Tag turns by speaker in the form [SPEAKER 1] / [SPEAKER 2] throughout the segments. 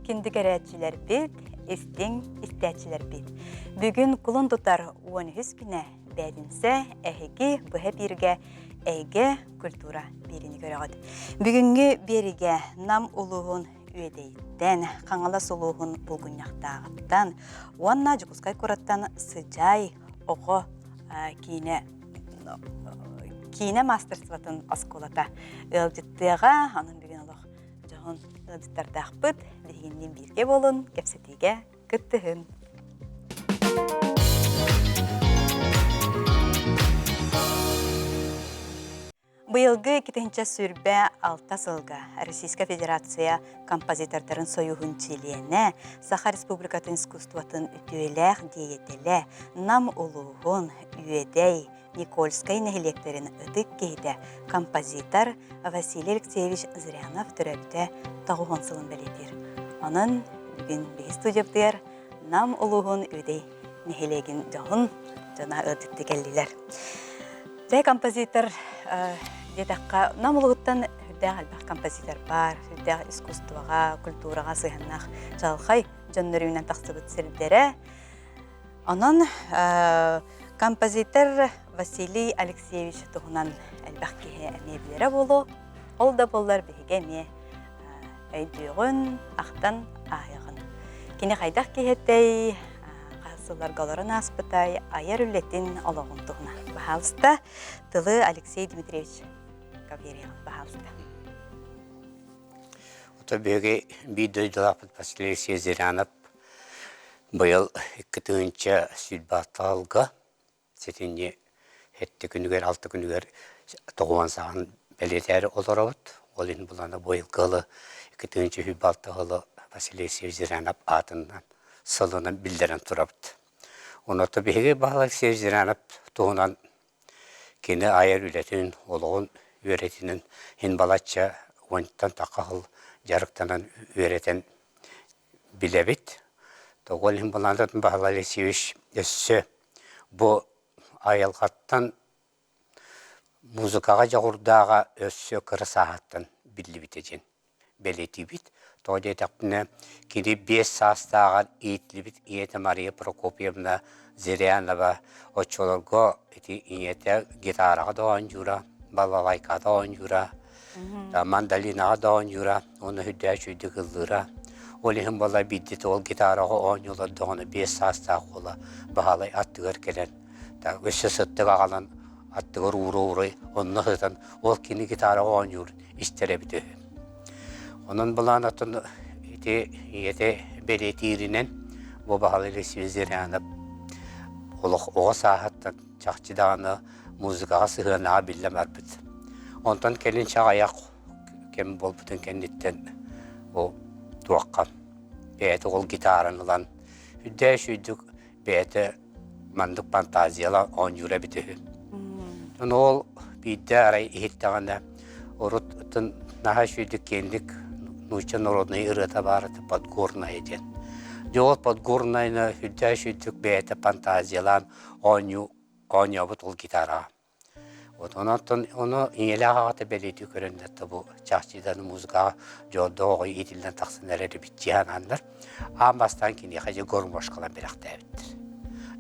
[SPEAKER 1] киндигерәчиләр бит, истиң истәчиләр бит. Бүгін кулын тутар 13 күнә бәдинсә әһеги быһа биргә әйге культура берини көрәгәт. Бүгүнгү бериге нам улугун үедейттен, қаңала солуғын бұлгынняқтағыттан, уанна жүкускай көраттан сыжай оғы кейіне мастерстватын асколата ылжыттыға, анын бүгін олық жоғын ылжыттардақ бұд, дегеннен бірге болын, кепсетеге күттігін. Быйылгы 2-нче сүрбә 6 сылга Российская Федерация композиторларын союғын чилиене Саха Республикатын искусстватын үтүеләх диетеле нам улуғын үедей Никольскай нәхилектерін ыдық кейді композитор Василий Алексеевич Зырянов түрәбді тағуғын сылын бәлетер. Оның бүгін бейі студияптығар нам улуғын үедей нәхилегін жоғын жана ыдықты кәлділер. Жай композитор детаққа намылығыттан үрдәғ әлбәқ композитор бар, үрдәғ искусствоға, культураға сыйғаннақ жалқай жоннөрүнен тақсыбыт сірдері. Онын композитор Василий Алексеевич тұғынан әлбәқ кейі әмебілері болу, ол да болар бейге ме өйдіғын, ақтан ағығын. Кені қайдақ кейеттей, қасылар ғаларын аспытай, айар үлетін олығын тұғына. Бахалыста Тылы Алексей Дмитриевич Кавьериян бахалыста.
[SPEAKER 2] Ота бөге бейдойдылапыт Василий Алексей Зырянов бұйыл 2-нче сүлбаталға сетінне хетті күнігер, 6 күнігер тоғуан сағын бәлетәрі оларауыт. Олын бұланы бұйыл ғылы 2-нче сүлбаталғы Василий Алексей Зырянов атынан сылынан білдерін тұрапыт. Оната беге Алексей Зырянов туғынан кені айыр үлетін олығын өретінің хин балатша онттан таққағыл жарықтанан өретен білебет. Тоғыл хин баландатын Алексеевич өссі бұ айылғаттан музыкаға жағырдағы өссі кірі сағаттан білі бітежен. Бәлеті бит. Тоғыдай тақпына кені 5 састаған етлі бит Иеті Мария Прокопьевна Зырянова очолорго иете гитараға доғын жүра, балалайқа доғын жүра, мандалинаға доғын жүра, оны хүддәш үйді қылдыра. Олығын бала биддеті ол гитараға оң yola доғыны 5 састағы ола бағалай аттығыр келен. Өсі сыттық ағалан аттығыр ұры-ұры, оны ғытан ол кені гитараға оң жүр, істері біті. Onun bulan atın ete beletiyirinen bu bahalı resmizleri yanıp oğa sahattan çakçıdağını muzikağa sığınağı billem arbit. Ondan kelin çağ ayak kem bol bütün kenditten o tuakkan. Beyete ol gitarınılan hüdde şüydük beyete mandık fantaziyalan on yüre biti. Ol bidde aray ihittağında orutun naha şüydük kendik Нуча народный ирыта барыты подгорная ден. Жол подгорная хүддәшүдік бәйті фантазиялан оня бұт ол гитара. Оны иелі ағаты бәлеті көріндетті бұл чақчидан музыкаға жолды оғы етілден тақсын әрі бітчиған андар. Амбастан кені қажы көрмош қылан бірақта әбіттір.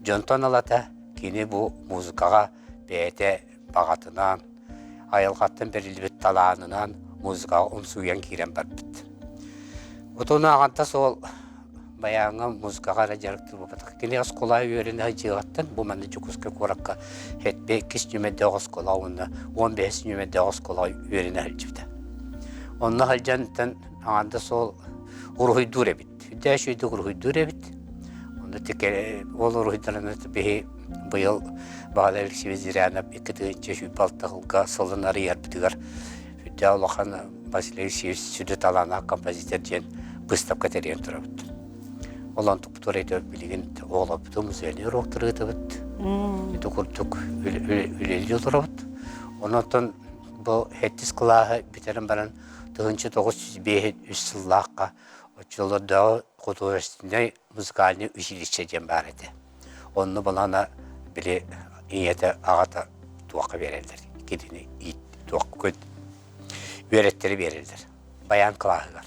[SPEAKER 2] Жонтон алата кені бұл музыкаға бәйті бағатынан, айылғаттың бірілі біт таланынан музыкаға ұмсуян керен бар біт. Отуна ағанта сол баяңы музыкаға жарықтыр бұпатық. Кені ғасқолай өрені жиғаттын, бұл мәнді жүкізгі қораққа хетбе 2 нөмәді ғасқолай, 15 нөмәді ғасқолай өрені әлжіпті. Онына әлжанттан ағанда сол ұрғыйдур әбіт. Үдәш өйді ұрғыйдур әбіт. Ол ұрғыйдыраны бұйыл Бағалы Алексей Зырянов 2-нче сүлбаталға сылынары ярбітігер. Үдә олақан Василий Алексеевич сүді талана композитор жен бұстап кәтерген тұрабыд. Олан тұқтыр әйтіп білген оғылапты мұзәлі роқтыр әйтібід. Үді құрдық үлелі тұрабыд. Онатын бұл әттіс қылағы бітерін баран 1905 сыллаққа Отчылырдағы құтуырыстында музыкальный училище жен бар еді. Оны бұлана біле иеті ағата туаққа берелдер. Кедіне туаққа көд. Öğretleri verirler. Bayan kılağılar.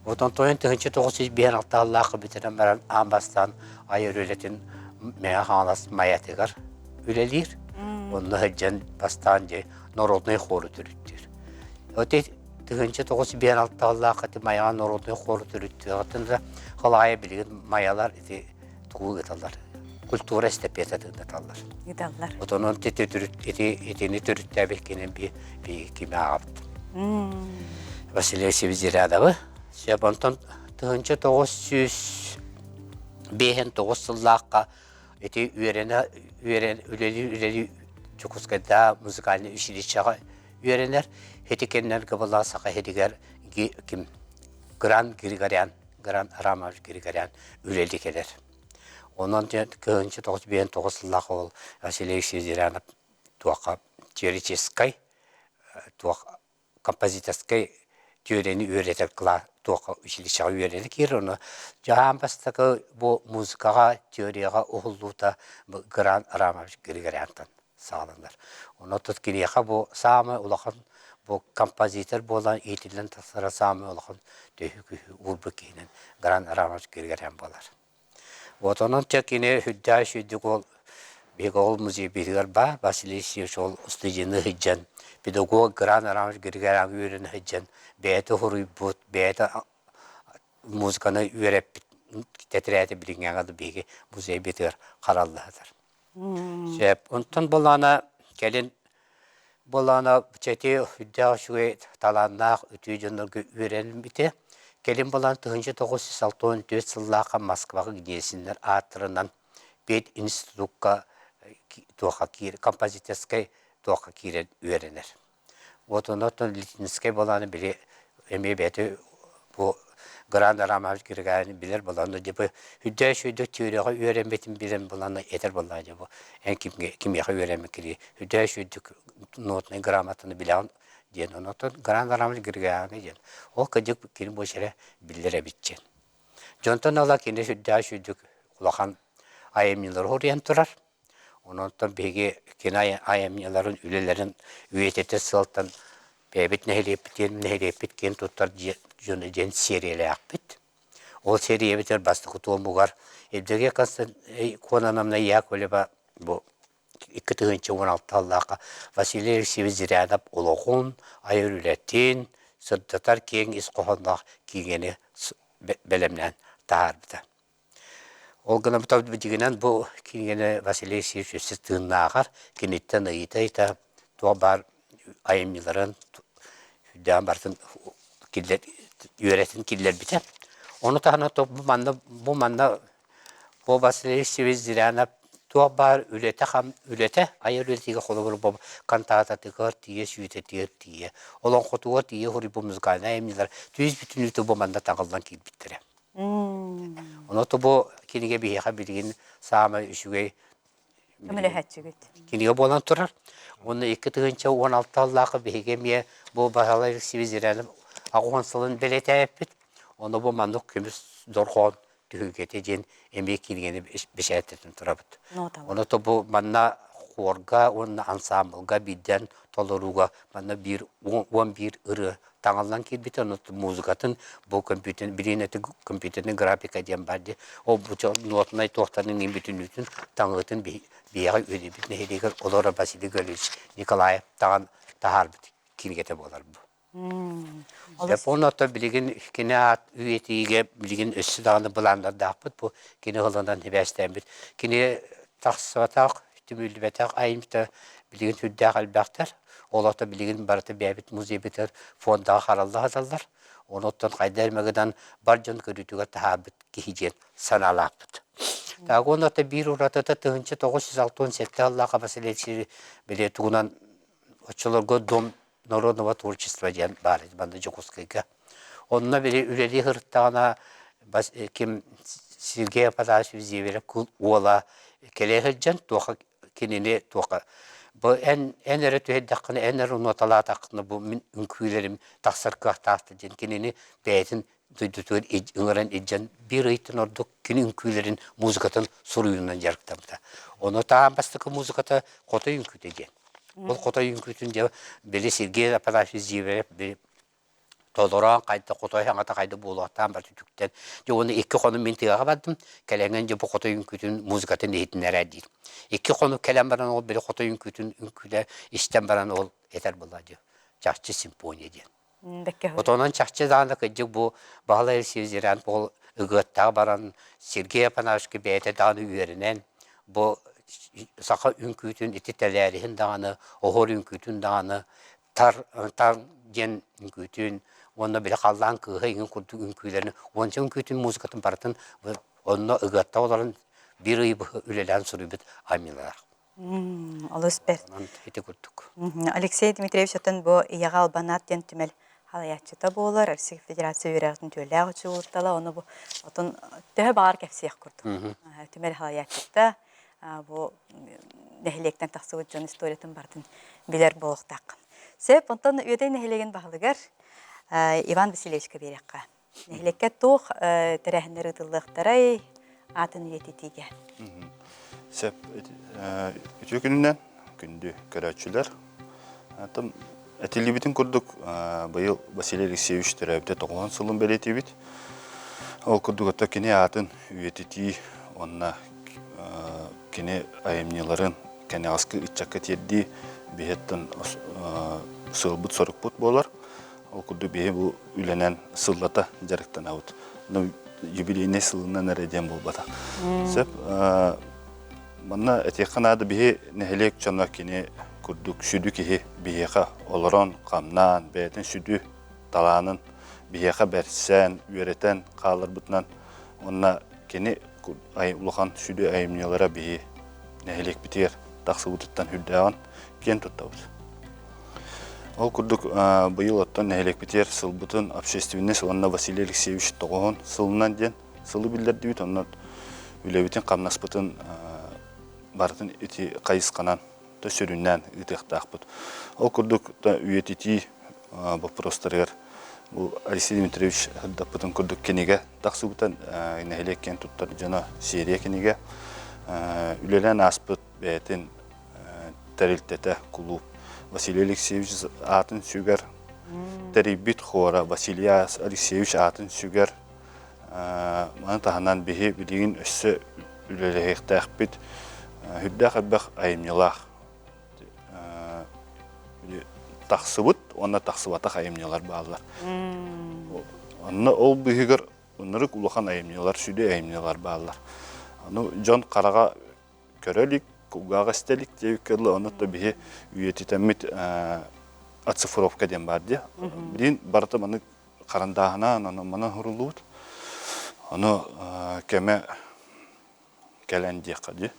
[SPEAKER 2] Oton toyun tığınçı 906 Allah'ı bitiren veren ambastan ayır ületin mea hanas mayatıgar ülelir. Onunla hıccan bastancı Narodnay xoru türüttür. Öte tığınçı 906 Allah'ı maya Narodnay xoru türüttür. Atında halaya bilgin mayalar iti tuğu gıtallar. Kultura estepiyata tığınatallar.
[SPEAKER 1] Gidallar.
[SPEAKER 2] Otonun etini türüttü belkinin bir kimi ağabdı. Vasiliy Seviziradağı. Şabantan tığınca 909 yıllığa eti üreli Çukuska'da müzikalini işleyeceği üyerenler hetikenler kabala saka hediger kim Grand Ramaj Grigoryan ürelikeler. Ondan tığınca 909 yıllığa ol Vasiliy Seviziradağı tuaqa Çeriçeskay tuaqa kompozitaskay teoreni öğretir kıla tuaqa işleyeceği üyerenler ki onu jahan bastaka bu müzikaga teoriye uhulluta Grand Ramaj Grigoryan'tan sağlanır. Onu tutkiniye bu sami ulaqan bu kompozitör bolan eğitilen tasara sami ulaqan tühükü urbukinin Grand Ramaj Grigoryan bolar. Otonun tekine hüdda şüddük ol Begol müziği bilgiler ba Vasiliy Seviziradağı ustajını hıccan pedagog Grand Ramaj Grigoryan üyeren hıccan beyte hurubut beyte müzikanı üyerep tetriyatı bilingen adı begi müziği bitir karallıdır. Ondan bolana çeti hüdda şüye talannak ütücünlüğü üyeren bite gelin bolan tığınca 964 yıllığa Moskvaga gidesinler atırından bet institutka tuaqa kir kompozitörskay tuaqa kiren üyerenler. Otonotun litinskay bolanı bile emebeti bu Grand Ramaj Grigoryan bilir bolanı diye hüdda şüydü teoriye üyerenmetin bilen bolanı eter bolanı bu. En kimya üyerenmek kiri hüdda şüydü notunu gramatını bilen diyen onotun Grand Ramaj Grigoryan diyen. O kıcık kirin boşere billere bitecek. Jontan ala kine hüdda şüydü kulağan ayemliler oraya turar. Ondan bege kine ayemlilerin ülelerin üyetete sıltan bebet neheleyip ken tutar jen seriyle yapıt. O seriye biter bastı kutuğum bugar. Evdeki kastan konanamna yak öyle bu 2016 Allah'a Vasiliy Seviziradağı uluğun ayır ületin sırdatar keng iskohanlar kigeni belemlen taharbıda. Olgana bu tabi diginen bu kine Vasiliy Seviziradağı tığınağar kinitten ayıta tuğbar ayımlıların hüddan bartın killer üretin killer biter. Onu tahana top bu manda bu Vasiliy Seviziradağı tuğbar ülete ayır ületiğe kolu bu kantata tıkır diye süte diye. Olan kutuğu diye huri bu müzikayna ayımlılar tüyüz bütün ülte bu manda tağıldan kil bittire. Onu da bu kinige bir heka bilgin sağma işüge kinige bolan turar. Onu 2016 Allah'a bir hekemiye bu Vasiliy Seviziradağı Ağunsılın belete yapıt. Onu bu manduk kümüs dorğon tühüketeceğin emeği kinigeni beşeretlerin turabıt. Onu da bu manna horga, onun ansambılga birden toluruga manna 11 ırı tağalan kirbit onu müzikatın bu kompüterin birineti kompüterin grafika diyen bardı. O bu notnay tohtanın bütün tağıtın bir yere ödebit nehediğer olara Vasiliy Gölüç Nikolayev tağan taharbıt kinigete bolar bu. Onu da bilgin kine üyetiğe bilgin üstü dağını bulanlar dağıpıt bu kine hılandan heveslenbir. Kine taksıvatak, tümülübetak ayımda bilgin hüddağ albaqtar. Ola da bilgin barıtı bebit müziği biter fondağı harallı hazallar. Ondan kaydermegeden barcan körütüge tahabıt kihicen sanalapıt. Daha onu da bir uğrata da tığınca 967 Allah'a Vasiliy bile tuğunan açılırga dom Народного творчества diyen bari banda Çukuska'ya. Onunla bile üleli hırttağına kim Sergey Padaseviz'e ola kele hıccan tuğa kinini tuğa. Bu en ere tüheddakını en ere notala takını bu ünkülerim taksarkah tahtı diyen kinini beyetin duyduğu ıngıran edeceksin bir ayıtın orada kini ünkülerin müzikatın soruyundan yargıtamda. Onu tağın bastıkı müzikata kota ünküteceksin. O kota yünkütünce beli Sergey Padaseviz'e Толоран кайда котой хаңата кайда булаттан бар түтүктен. Жоны 2 кону мен тыга бардым. Келенген же бу котой үңкүтүн музыкатын эйтинер әди. 2 кону келен баран ол бир котой үңкүтүн үңкүле истен баран ол этер булады. Чакчы симфония ден.
[SPEAKER 1] Бекке хөр.
[SPEAKER 2] Отонан чакчы даны кыжык бу баглар сезерен бол ыгытта баран Сергей Панашки бете даны үйренен бу сака үңкүтүн итителерин даны, огор үңкүтүн даны, тар ген үңкүтүн онда бир калдан кыйын курду үңкүлөрүн, онча үңкүтүн музыкатын бартын, онда ыгытта оларын бир ый үлелен сурубут амилар.
[SPEAKER 1] Олус бер.
[SPEAKER 2] Онан эти курдук.
[SPEAKER 1] Алексей Дмитриевич атын бу ягал банат ден түмел халаячыта болар, Россия Федерация үйрәтін төләғ чуылтала, оны бу отын төһө бар кәпсиях курду. Түмел халаячыта бу нәһилектен тахсыбыт жон историятын бартын билер болуктак. Сеп онтон үйдей нәһилеген бағылыгар Иван Васильевичка берекка. Нәһилекке тух тәрәһендер ытыллыктарай атын үйететиге.
[SPEAKER 3] Сеп үтү күнүнөн күндү көрөчүлөр. Атым Этилибитин курдук быйыл Василий Алексеевич төрөбүтө 90 сылын белетибит. Ол курдуготто кини атын үйетити, онна кини айымныларын кени аскы ичакка терди бехеттен сылбыт сорукпут болар. Ол курду бехе бу үленен сыллата жарыктан аут. Ну юбилейный сылынан эреден болбата. Сеп манна этеканады бехе нехелек чанна кини курдук сүдү кихи бихеха олорон камнан бетин сүдү таланын бихеха берсен үйрөтен калыр бутнан онна кени ай улахан сүдү айымнылара бихи нехелек битер таксыбыттан хүддаган кен туттабыз. Ол курдук быйыл оттон нехелек битер сылбытын общественный сыланна Василий Алексеевич 90 сылынан ден сылы билдерди бит оннан үлебитин камнаспытын бартын ити кайысканан сөрүннән ытыктакпыт. Ол курдук та үйетити вопростарыгар. Бу Алексей Дмитриевич даппытын курдук кенеге таксыбытан нехелеккен туттар жана серия кенеге үлелен аспыт бетин терилтете клуб. Василий Алексеевич атын сүгер терибит хора Василий Алексеевич атын сүгер мана таханан бихи билигин өссө үлелехтакпит хүддах аббах айымнылах тахсыбыт, онна тахсыбата айымнылар баалар. Онна ол бихигер оннырык улахан айымнылар, сүдө айымнылар баалар. Аны жон карага көрөлик, кугага стелик дейкерлы, оны да бихи үйетитемит оцифровка ден бар де. Билин барыта маны карандагынан, аны мана хурулуут. Аны кеме келен дейка де.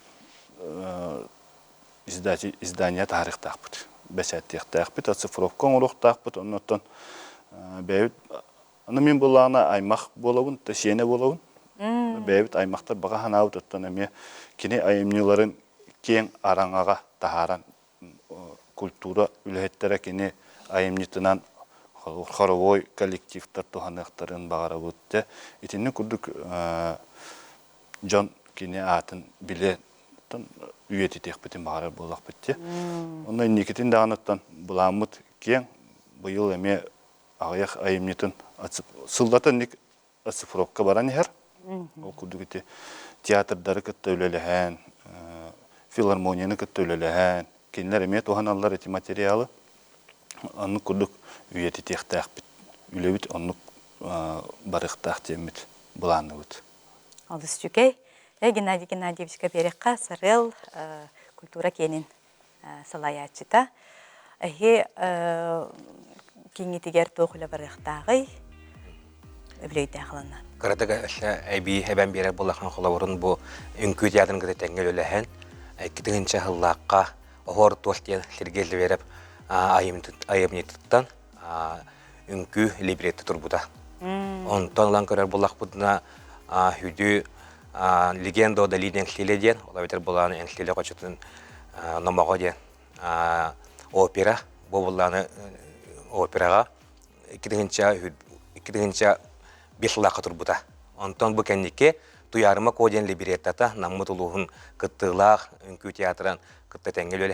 [SPEAKER 3] Издание тарих тақпыт. Бәсәттек тақпыт, оцифровка оңылық тақпыт. Оннан бәйбіт, аны мен болағына аймақ болауын, тәсене болауын. Бәйбіт аймақтар баға ханауыт оттан әме кене айымныларын кен араңаға тахаран культура үләхеттері кене айымнитынан хоровой коллективтар туханықтарын бағара бұдды. Етінні күрдік жон кене атын біле үйеті текпетін бағарар болақ бітті. Онда некетін дағанаттан бұламыт кен бұйыл әме ағаяқ айымнетін сылдатын нек оцифровка баран ехер. Ол күрдік театрдары күтті өлеліген, филармонияны күтті өлеліген, кенілер әме туғаналар еті материалы. Оны күрдік үйеті тектақ біт, үлебіт, оны барықтақ темет бұланы бұд.
[SPEAKER 1] Алдыс жүкей. Геннадий Геннадьевичка берекка сарыл культура кенин салаячыта. Әхе кеңетігер тоқылы барықтағы өбілейді ағылына.
[SPEAKER 4] Қаратыға әбей әбән берер болаққан қолауырын бұл үнкі театрын күті тәңгел өліген. Кетігінші ғыллаққа оғыр туастен сергелі беріп айымнетіттен үнкі либретті тұрбуда. Онтан лан көрер болақ бұдына хүді легенда о долине Энхлиле, ола ветер была Энхлиле хочетын номаго ден опера, бобуланы операга икидигинча бешлака турбута. Онтон бу кеннике туярыма коден либереттата наммы тулуһун кыттылах үнкү театран кытта теңгел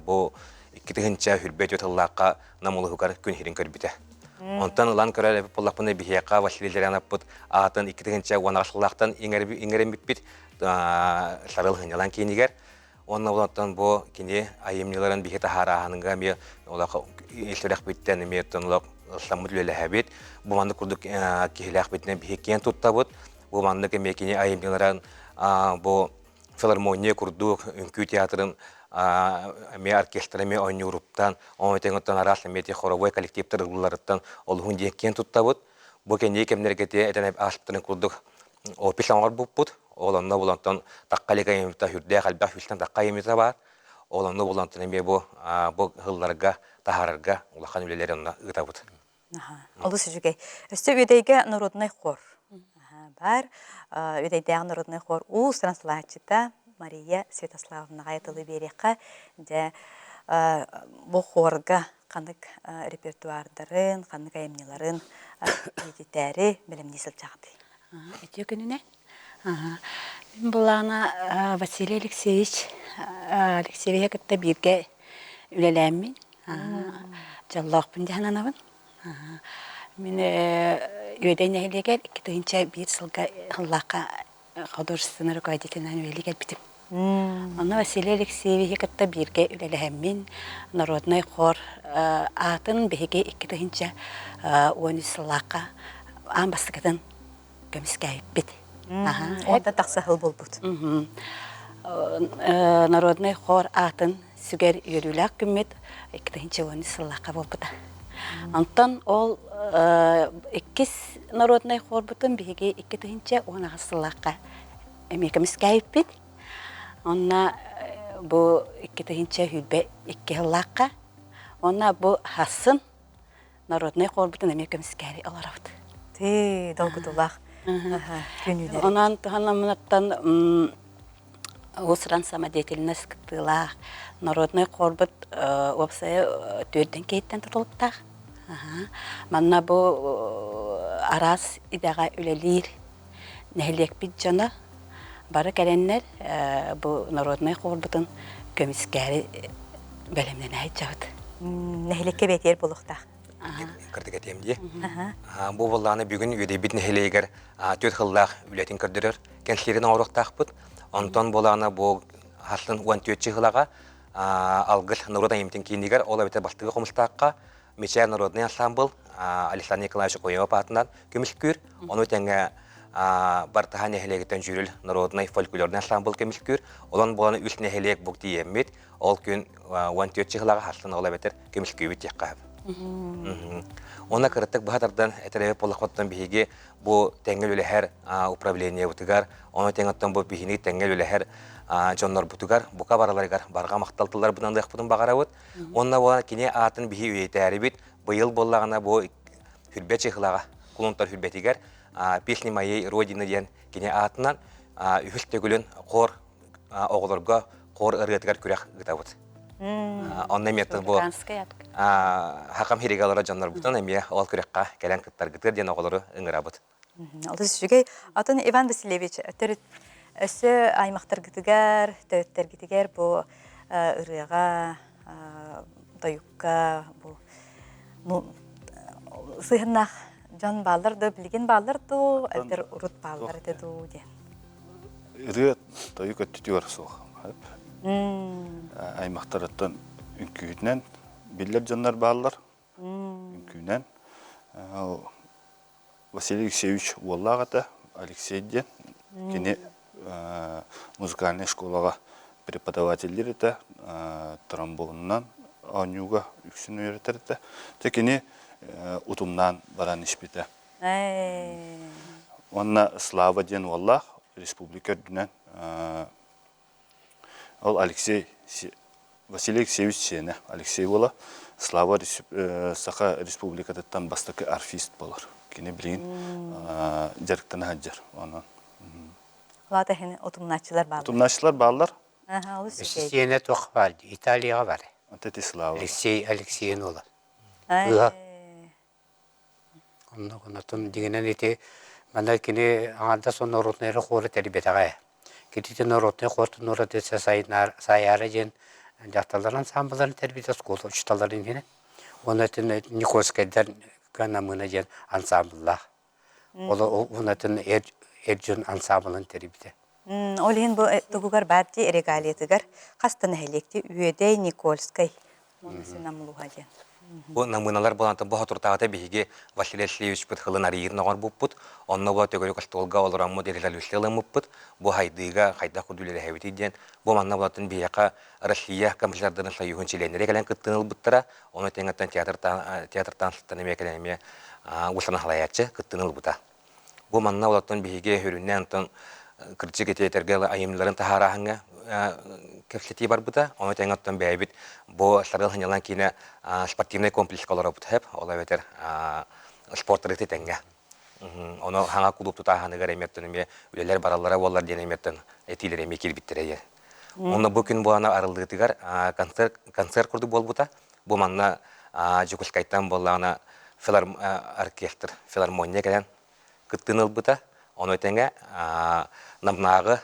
[SPEAKER 4] бу икидигинча хүрбет өтыллакка намулугар күн хирин көрбүтэ. Онтан ылан көрәле буллапны бихяка Василий пут атын икитегенче ванашлахтан иңеремиппит сарыл хынялан кинигер. Онна булаттан бу кини айымныларын бихета хараханга ме олака илтерек биттен ме тонлок самудлеле хабит. Бу манды курдук кихилак битне бихекен туттабут. Бу манды ме кини айымныларын бу филармония курдук үнкү театрын ме оркестрами ойнуруптан оңотеңоттан арас мети хоровой коллективтер булларыттан ол хундиекен туттабут. Бу кени кемнергете этен асптын курдук описаңар буппут. Оланна булантан таккалыга юмта хүрдә калбах филтан такка юмта бар. Оланна булантан ме бу хылларга тахарга улахан үлелерен ытабут.
[SPEAKER 1] Олы сүжүгей. Өстө үдейге народный хор. Бар. Үдейдегі народный хор у Станиславчита Мария Святославовна айтылы береқа. Де бұл хорга қандық репертуардарын, қандық айымнеларын едетәрі білімнесіл жағды.
[SPEAKER 5] Өте күніне? Бұл ана Василий Алексеевич кітті бірге үлеләмін. Жаллақпын жағананабын. Мен өйден әйлегер, кітігінші бір сылға ғыллаққа художественный руководителінен өйлегер бітім. Оны Василий Алексеевич кітті бірге үлеләмін. Народный хор атын бәйге кітігінші оны сыллаққа аң бастықыдың көміскәйіп біт.
[SPEAKER 1] Ода тақсахыл бол бұд.
[SPEAKER 5] Народный хор атын сүгер үйріләк күммет, кітігінші оны сыллаққа бол бұда. Антон ол иккис народный хор бұтын бейге кітігінші оны сыллаққа көміскәйіп біт. Онна бұ кітігінші хүлбе иккіллаққа, онна бұ хасын народный хор бұтын көміскәйіп олар бұд.
[SPEAKER 1] Тей, долгудулақ.
[SPEAKER 5] Онан туһанамнаттан осран самодеятельность кытылах народный корбут опсая төрден кейттен tutulуптах. Манна бу арас идага үлелир нәһлек бит жана бары кәленнәр бу народный корбутын көмискәри белемнән айтжабыт.
[SPEAKER 1] Нәһлекке бетер булуктах.
[SPEAKER 4] Кырдык этемди. Бу болланы бүгүн үдебит нехелегер төт хыллах үлетин көрдөрөр. Кенслерин орохтакпыт. Онтон боланы бу хаслын 14 хылага алгыл народный имтин кинигер ола бете бастыгы комустакка Меча народный ансамбл Александр Николаевич Коева атынан көмүскүр. Оны теңе бартаха нехелегетен жүрүл народный фольклорный ансамбл көмүскүр. Олан боланы үс нехелег букти эммит. Ол күн 14 хылага хаслын ола бетер көмүскүбүт якка. Она кырыттык бахатардан этеребе полахоттан биһиги бу теңгел үлэхэр управление бутыгар, оны теңаттан бу биһини теңгел үлэхэр жоннор бутыгар, бука бараларыгар, барға мақталтылар бұнандық бұтын бағарауыт. Онна болан кине атын биһи үйейтәрі бит, бұйыл боллағына бу хүрбе чехылаға, кулунтар хүрбетигер, песни моей родины ден кине атынан үхілтегілін қор оғылырға, қор ырғетігер күрек ғытауыт. Онна меттің бу хакам хиригалара жаннар бутан эме ол күрекка келен кыттар гытыр ден оголору ыңырабыт.
[SPEAKER 1] Олыс жүгей атын Иван Васильевич өсі аймақтар гытыгар, төттер гытыгар бу ырыга, дайукка, бу сыгыннах жан балларды, билген балларды, әлдер урут балларды ден.
[SPEAKER 3] Ырыга дайук өттүтүгөр соқ. Аймақтараттан үнкүйінен Биллер жандар баллар, күнен. Василий Алексеевич Уоллағата, Алексейден, кене музыкальный школаға преподавательдер еті, тромбонынан анюға үксін өйретер еті. Кене ұтымнан баран ішпеті. Онна Слава ден Уоллақ, республика дүнен. Ол Василий Алексеевич Сене, Алексей Вола, Слава Саха республикататтан бастықы арфист болар. Кені білген жарықтан хаджар.
[SPEAKER 1] Лада хені отумначылар балар.
[SPEAKER 3] Отумначылар балар.
[SPEAKER 2] Сене тоқ балды, Италияға бар.
[SPEAKER 3] Тети Слава.
[SPEAKER 2] Алексейін ола. Оннағынатын дегенен еті, мана кені аңанда сон народнайры қоры тәрбетаға. Кететін народнай қорты нұратеса сайары жен жақталарын самбыларын тәрбейді сколы ұшталарын кені. Оны әтін Никольскайдар намына ден ансамбллах. Ол унатын эржун ансамблын терибите.
[SPEAKER 1] Олин бу тугугар бадди регалиятыгар кастана хелекти Үедей Никольской. Онысы намлуга ден.
[SPEAKER 4] Бу намыналар болантын бу хатуртагата биһиги Василий Алексеевич пут хылын арыйыр ногор буппут. Онно бу төгөрү кыстолга олораммы дерилер үслелемуппут. Бу хайдыга хайда кудулеле хевити ден. Бу манна болатын бияка Россия композитордарын союзун членleri келен кыттыныл буттара. Оны теңеттен театр таныстан эмекелеме усана халаячы кыттыныл бута. Бу манна болатын биһиги хүрүннән тон критик театрга айымларын тахарахыңа кепсети бар бута. Оны теңеттен бәйбит бу саргыл ханялан кине спортивный комплекс колора бут хеп. Ола ветер спорт рете теңге. Оны хаңа клуб тутаханыгар эметтен эме үлелер бараллара боллар ден эметтен этилер эме кирбиттере. Оны бу күн бу ана арылдыгар концерт курду болбута. Бу манна Жукускайттан боллана оркестр филармония келен кыттыныл бута. Оны теңге намнагы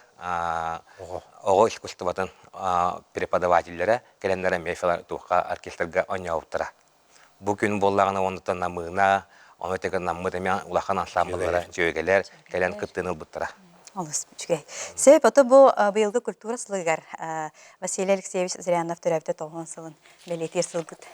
[SPEAKER 4] ого искусствотан преподавательлere келенлere мефилар тухка оркестрга ойнауптара. Бу күн боллагана онтан намына, оны теңге наммыдамя улахан ансамбльлары жөөгелер келен кыттыныл буттара.
[SPEAKER 1] Алыс бүчгей. Себеп ото бу быйылгы культура сылыгар Василий Алексеевич Зырянов төрәбите тоғын сылын белетер сылгыт.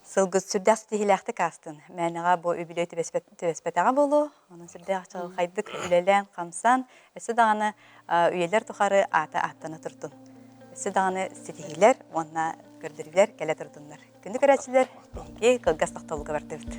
[SPEAKER 1] Сылгыт сүрдәс тихиләхте кастын. Мәнәгә бу үбиле төбәспәтәгә булу. Аның сүрдәк чагы хайдык үлелән камсан. Эсе даганы үеләр тухары аттана туртун. Эсе даганы ситихиләр, онна көрдүрләр келә туртуннар. Күндү көрәчләр беге кылгас такталыгы бартыбыт.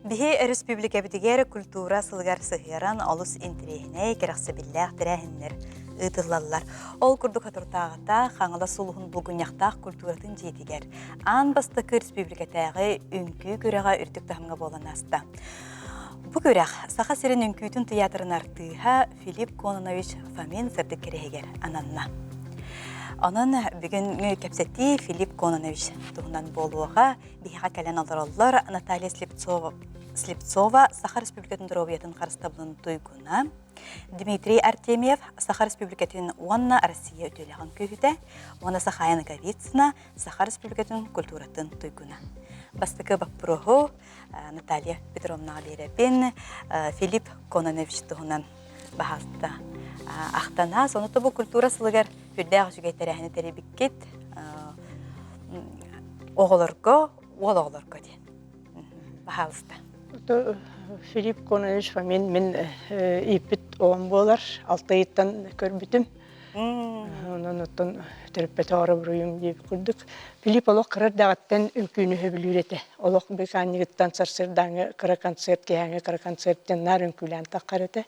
[SPEAKER 1] Биһи республика битигер культура сылгар сыһыран олус интрихне керәксе билләх тирәһеннәр ытыллаллар. Ол курдук хатуртагыта хаңала сулуһун булгуньяктак культуратын жетигер. Ан бастыкы республикатагы үнкү көрәгә үртүк тахымга боланаста. Бу көрәк саха сирен үнкүтүн театрын артыха Филипп Кононович Фомин сырдык керегер ананна. Анан бүгүн кепсети Филипп Кононович тугунан болуга биһига келен алараллар Наталья Слепцова Саха Республикатын дробиятын карыстабын туйгуна, Дмитрий Артемьев Саха Республикатын Уанна Россия өтөлөгөн көйүтө, Уанна Сахаяна Говицина Саха Республикатын культуратын туйгуна. Бастыкы баппуроху Наталья Петровна Берепин Филипп Кононович тугунан бахалта. Ахтана соното бу культура сылыгар үрдәг жүгәйтерәһне теребиккет оголорго ди. Бахалста.
[SPEAKER 6] Филипп Кононович Фомин ипит оғын болар, 6 айыттан көрбітім. Онан оттан тераппет ағыры бұруым деп күрдік. Филипп олық қырыр дағаттан үнкүйіні хөбілер еті. Олық беканигіттан сарсырдаңы қыры концерт кейәңі қыры концерттен нар үнкүйлән таққар еті.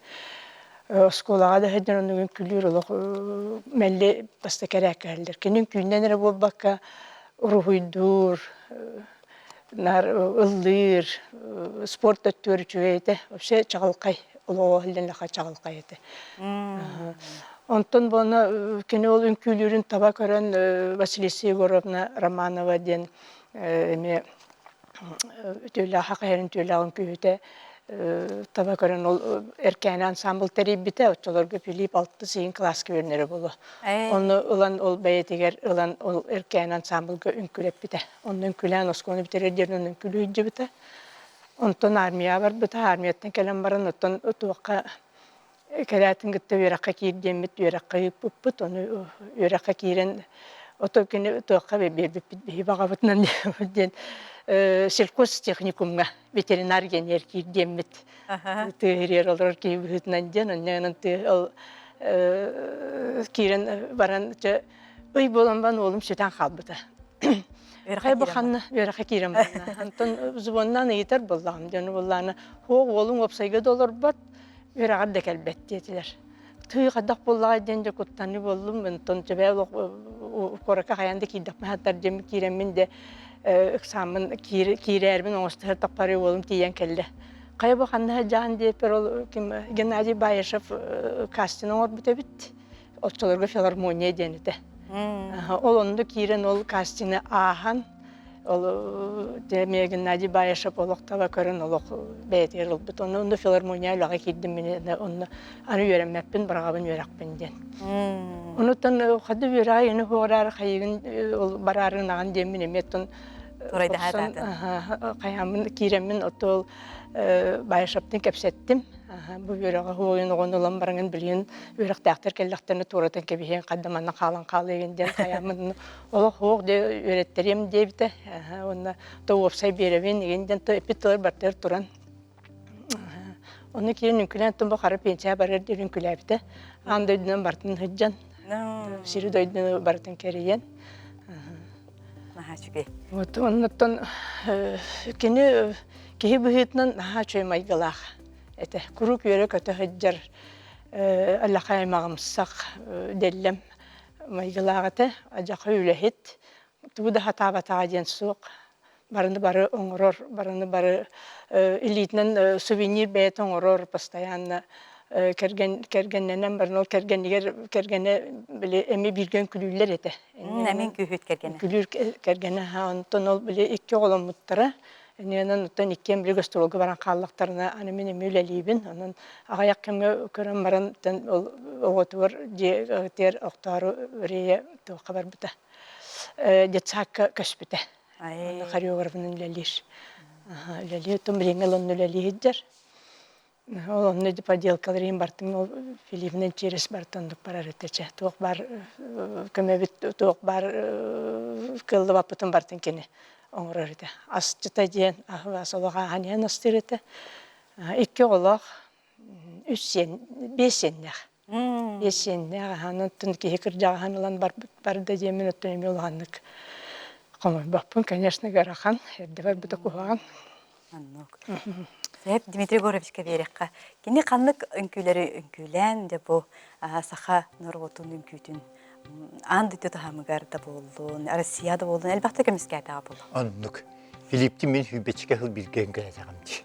[SPEAKER 6] Сколаға да хэдден оның үнкүйлер олық мәлі баста кәрәк әлдер. Кен үнкүйінен әрі бол баққа ұрғойдур, нар ыллыр, спорт өттөрі чөйеті, вообще чағылқай, олығы әлден лақа чағылқай еті. Онтон бұны кені ол үнкүйлерін таба көрін Василия Егоровна Романова ден өтөлі хақайрын төлі ағын күйеті таба көрін ол әркәйін ансамбл тәрейбіті, өтчоларға Филипп 6-8 класс көрінері болу. Оны ұлан ол бәйетегер ұлан ол әркәйін ансамблға үнкілеп біті. Оның үнкілен осконы бітерердерін үнкілі үйді біті. Онтон армия бар біті, армияттан кәлем барын, оттон ұтуаққа кәрәтін күтті өраққа кейірден біт, өраққа үппіт, оны өраққа кейірен отокені ұтуаққа бейбіп баға бұтынан ден селкос техникумға ветеринар генер кейірден біт. Түйірер олар кейбітінен ден, оннан кейірен баран өй боланбан олым сөтен қалбыты. Қай бұқанны өраққа кейірен барына. Антон зубоннан ейтер болағым дені болағына. Хоқ олың опсайға долар бат, өрағар да кәлбәт детілер. Түй қадақ болаға денде құттаны болдым, антон жабай қорақа қаянды кейдақ мәхаттар жемі кейремен де ұқсамын кейрермен оңыстығыр тақпары олым тейен кәлді. Қай бұқанны жағын дейпер ол Геннадий Байышев кастин оңыр бүте біт, отчыларға филармония денеді. Ол онды кейрен ол кастины аған, ол демия Геннадий Баяшев олох таба көрөн олох бетер олбут. Оны филармония лага киддим мен оны аны үйренмеппин, барагабын үйрәкпин ден. Онутан хады үрай аны хорар хайгын ол барарын аган демин эметтон
[SPEAKER 1] Турайда хататын.
[SPEAKER 6] Каямын киремин отол Баяшевтен кепсеттим. Бу үрәгә хуйын гонылам барган билген үрәк тактыр келләхтәне туратын кебиһен каддаманна калан калыгын ден каямын ол хук де үрәттерем дебите. Онда тоопсай беребин дигәндән то эпитор бартер туран. Оны киен үкүлән тумба харап пенча барыр дирин күләбите. Анда динен бартын хыҗҗан. Сири дойдын бартын кериен.
[SPEAKER 1] Нахачуге.
[SPEAKER 6] Вот оннан кини кибихитнан нахачой майгалах. Это курук йөрек өтө хыҗҗар аллахай магымсак деллем майгалагыты ажакы үлехит туда хатабата ден сук барыны бары оңрор барыны бары элитнен сувенир бет оңрор постоянно кергеннен барнол кергене биле эми билген күлүллер эте
[SPEAKER 1] Мен күһүт кергене.
[SPEAKER 6] күлүр кергене ха онтон ол биле икки голом муттара Ненен уттан иккен бир гастролга баран каллактарына аны мен мүлелибин. Анын агаяк кемге көрөм баран ол оготур же тер октару рие то хабар бита. Детсак каспите. Аны хореографын лелиш. Лели том ренгелон лели хиджер. Ол онны де поделкаларын бартын ол Филиппинен через бартын параретече. Ток бар кемебит ток бар кылды бапытын бартын кене. Оңрорите. Асчыта ден асолога ханен астырыты. Икки олог 5 сеннех. 5 сеннех ханын тынки хикир жаганылан барды демен өттөн эме олганнык. Комой баппын, конечно, гарахан, эрде бар бута кухаган.
[SPEAKER 1] Аннук. Сәп Дмитрий Горовичка берекка. Кини каннык өнкүләре өнкүлән де бу саха норвотун өнкүтүн. Анды тутахамыгар да болдун, Россияда болдун, элбакта кемискәдә болду.
[SPEAKER 7] Аннук. Филиппти мен хүббечке хыл билген гәзәгәмди.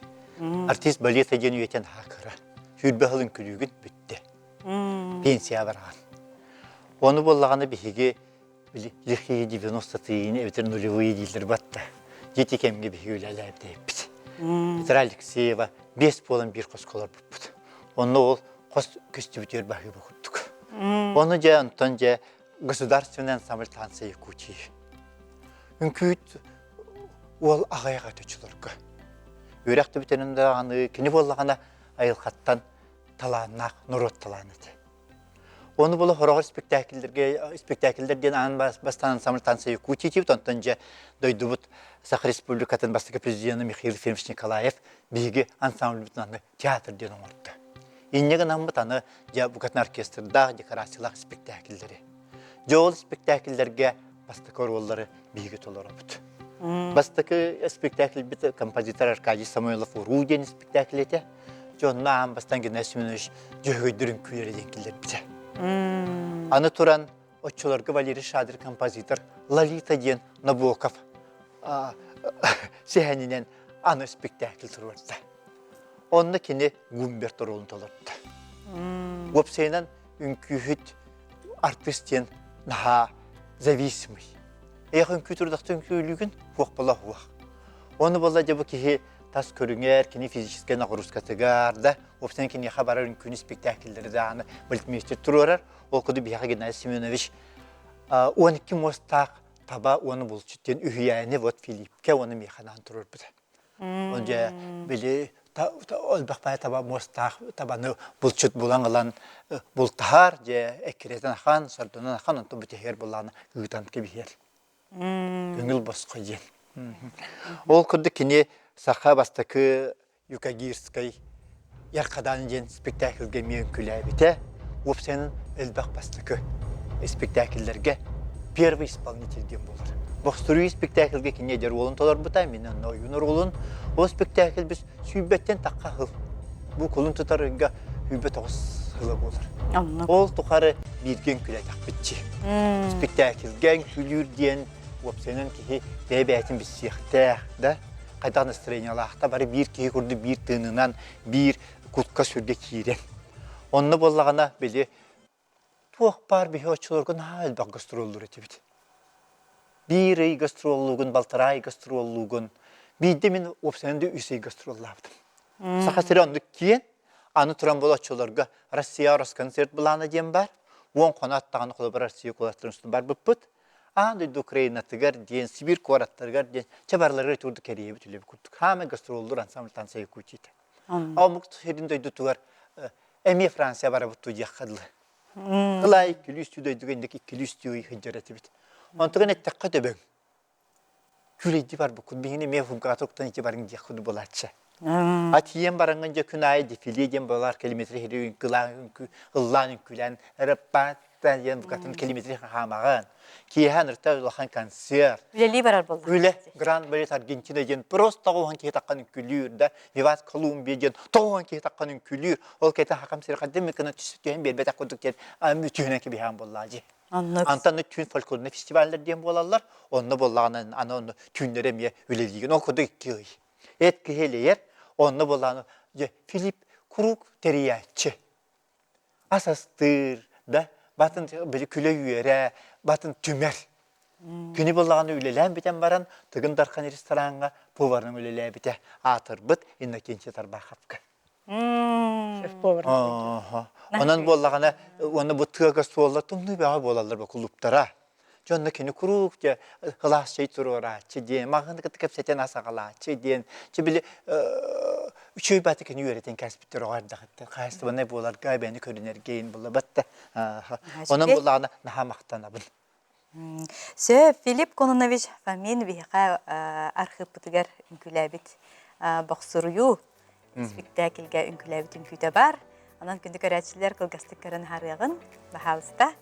[SPEAKER 7] Артист балет әдән үйтен хакыра. Хүббе хылын күлүгүн бүтте. Пенсия барган. Оны боллаганы биһиге лихи 90-тыйын эвтер нулевые дилдер батта. Жети кемге биһүләләр дейбит. Петра Алексеева 5 болан бир косколар буппут. Оны ол кос көстүбүтөр бахы бухуттук. Оны же антон же государственный ансамбль танца Якутии. Үнкүйт ол агайга төчүлөргө. Үрәкте битенинде аны кини боллагана айылхаттан талаанак нурот талаанаты. Оны боло хорогор спектакльдерден ан бастан ансамбль танца Якутии тип антон же дойдубут Саха Республикатын бастыгы президенты Михаил Ефимович Николаев биги ансамбль битнаны театрден оңортты. Иннеген амбыт аны Букатын оркестрда декорациялық спектакльдері. Жол спектакльдерге бастықы роллары биги толар обыт. Бастықы спектакль біті композитор Аркадий Самойлов Уруден спектакль ете. Жонна ам бастан Геннадий Семенович жөгөйдірін күйері денкілдер біті. Аны туран отчыларғы Валерий Шадыр композитор Лолита ден Набоков сехенинен аны спектакль тұрварда. Онны кені Гумберт ролын толырды. Опсайнан үнкүйіт артистен наға зависимый. Эйх үнкүй тұрдақты үнкүйлігін хуақ бола хуақ. Оны бола жабы кеге тас көріңер, кені физическе нағырускатыгарда, опсайнан кені хабарар үнкүйні спектакльдері дағаны білтмейстер тұрарар. Ол күді бияға Геннадий Семенович 12 мостақ таба оны бұлчыттен үйәйіні вот Филиппке оны мейханан тұрыр бұды. Онда білі Олбақпай таба мостақ табаны бұлчыт болан ғылан бұлтағар, же әкіретін ақан, сардынан ақан, онты бұтехер боланы үйтан кебігер. Үңіл бос қойден. Ол күрді кіне сақа бастықы Юкагирскай ярқадан жен спектакльге мен күләбіте, опсайның Олбақ бастықы спектакльдерге первый исполнительден болар. Бокстурui спектакльге кіне дер олын толар бұта, менен ойыныр олын. Ол спектакль біз сүйбеттен таққа хыл. Бұл қолын тұтарыңға сүйбет оғыз хылы болар. Ол тұқары берген күлі тақ бітчі. Спектакльген күлір ден опсайның кеге бәйбәйтін біз сияқтақ да. Қайдақ настроениялақта бары бір кеге көрді бір тыңынан бір құтқа сүрге кейрен. Онны болағана білі туақ бар бейі очылырғын әлбақ гастроллар еті біді. Bir ay gastrolluğun, baltaray gastrolluğun. Bir de min opsiyonda üsey gastrollavdım. Sakasırı andık kiyen, anı turan bolatçılarga Rusya Roskonsert bulana diyen var. Won konattağını kılıbı Rusya kulattırın var bıppıt. Andı Ukrayna tıgar diyen, Sibir koratlargar diyen, çabarları turdu keriye bütüle bir kurduk. Hame gastroldur ansambl tansayı kuçiydi. Ama mutlu hedin duydu tugar, Emiye Fransa bara bu tuğcak kadlı. Kılay ikili üstü duydu gendik ikili üstü hıccareti bit. Ontuğun ettekka döbün. Küleydi var bu kud, bihini mevhum katoktan içi barın diye kudu bulatça. Atiyen barangınca künayı defile diyen bolar kelimetri heri ıllan külen rıppatten diyen bu katın kelimetri hamağın. Kiyehan ırta ulahan kanser.
[SPEAKER 1] Üleli barar bollar.
[SPEAKER 7] Öyle Grand Ballet Argentina diyen prosta oğan ki takkanın külür da Vivat Kolumbiya diyen toğan ki takkanın külür. Ol kaytan hakam sirkat demekana tüsütüyen bir betak koduk diyen mütühüne ki bir ham bollacı. Antan tün folkloruna festivaller diyen bolarlar. Onunla bollağının ana onu tünlere miye üleliğin. O koduk iki ay. Etki hele yer. Onunla bollağını Filip Kuruk teriyatçı. Asastır da batın böyle küle yüyere, batın tümer. Günü bollağını ülelen biten baran, tıgın darkan restoranga puvarını ülele bite atır bıt, inna kençe tarba kapka.
[SPEAKER 6] Şef povar.
[SPEAKER 7] Onun bollağına, onu bu tığa soğular, tumnu bir ağ bolarlar bu kulüptara. Jonda kini kuruk diye, hılas şey turura, çi diyen, mağını kıtıkıp seten asakala, çi diyen, çi bile, üçüy batı kini yöreten kasbittir oğar dağıttı. Kayıstı bana bolar, gaybeni körüner, geyin bolla battı. Onun bollağına naha maqtanabın.
[SPEAKER 1] Sö Filip Kononovich Fomin biha arxip butigar ünkülabit boxsuruyu spektaklga ünkülabit ünküte bar. Anan kündü köräçiler kılgastık karın harıyağın bahalısta.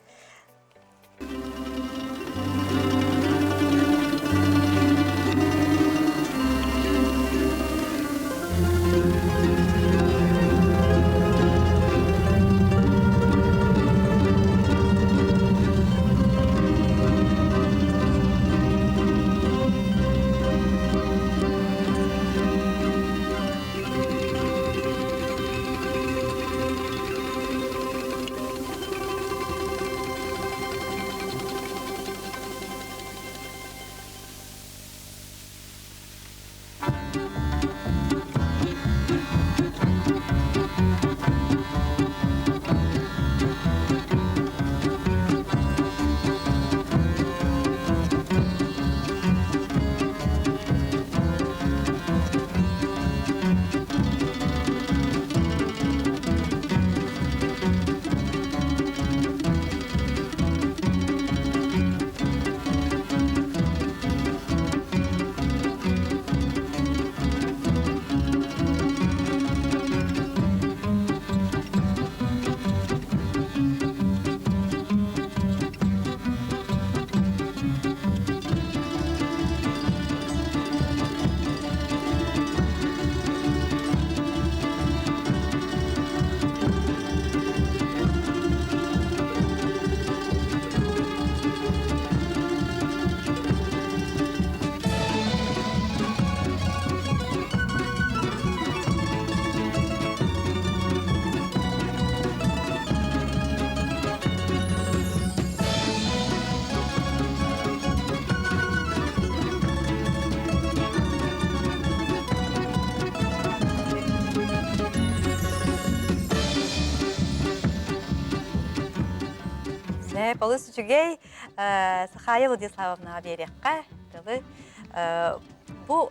[SPEAKER 1] Полос үчүгей Сахая Владиславовна берекка. Бу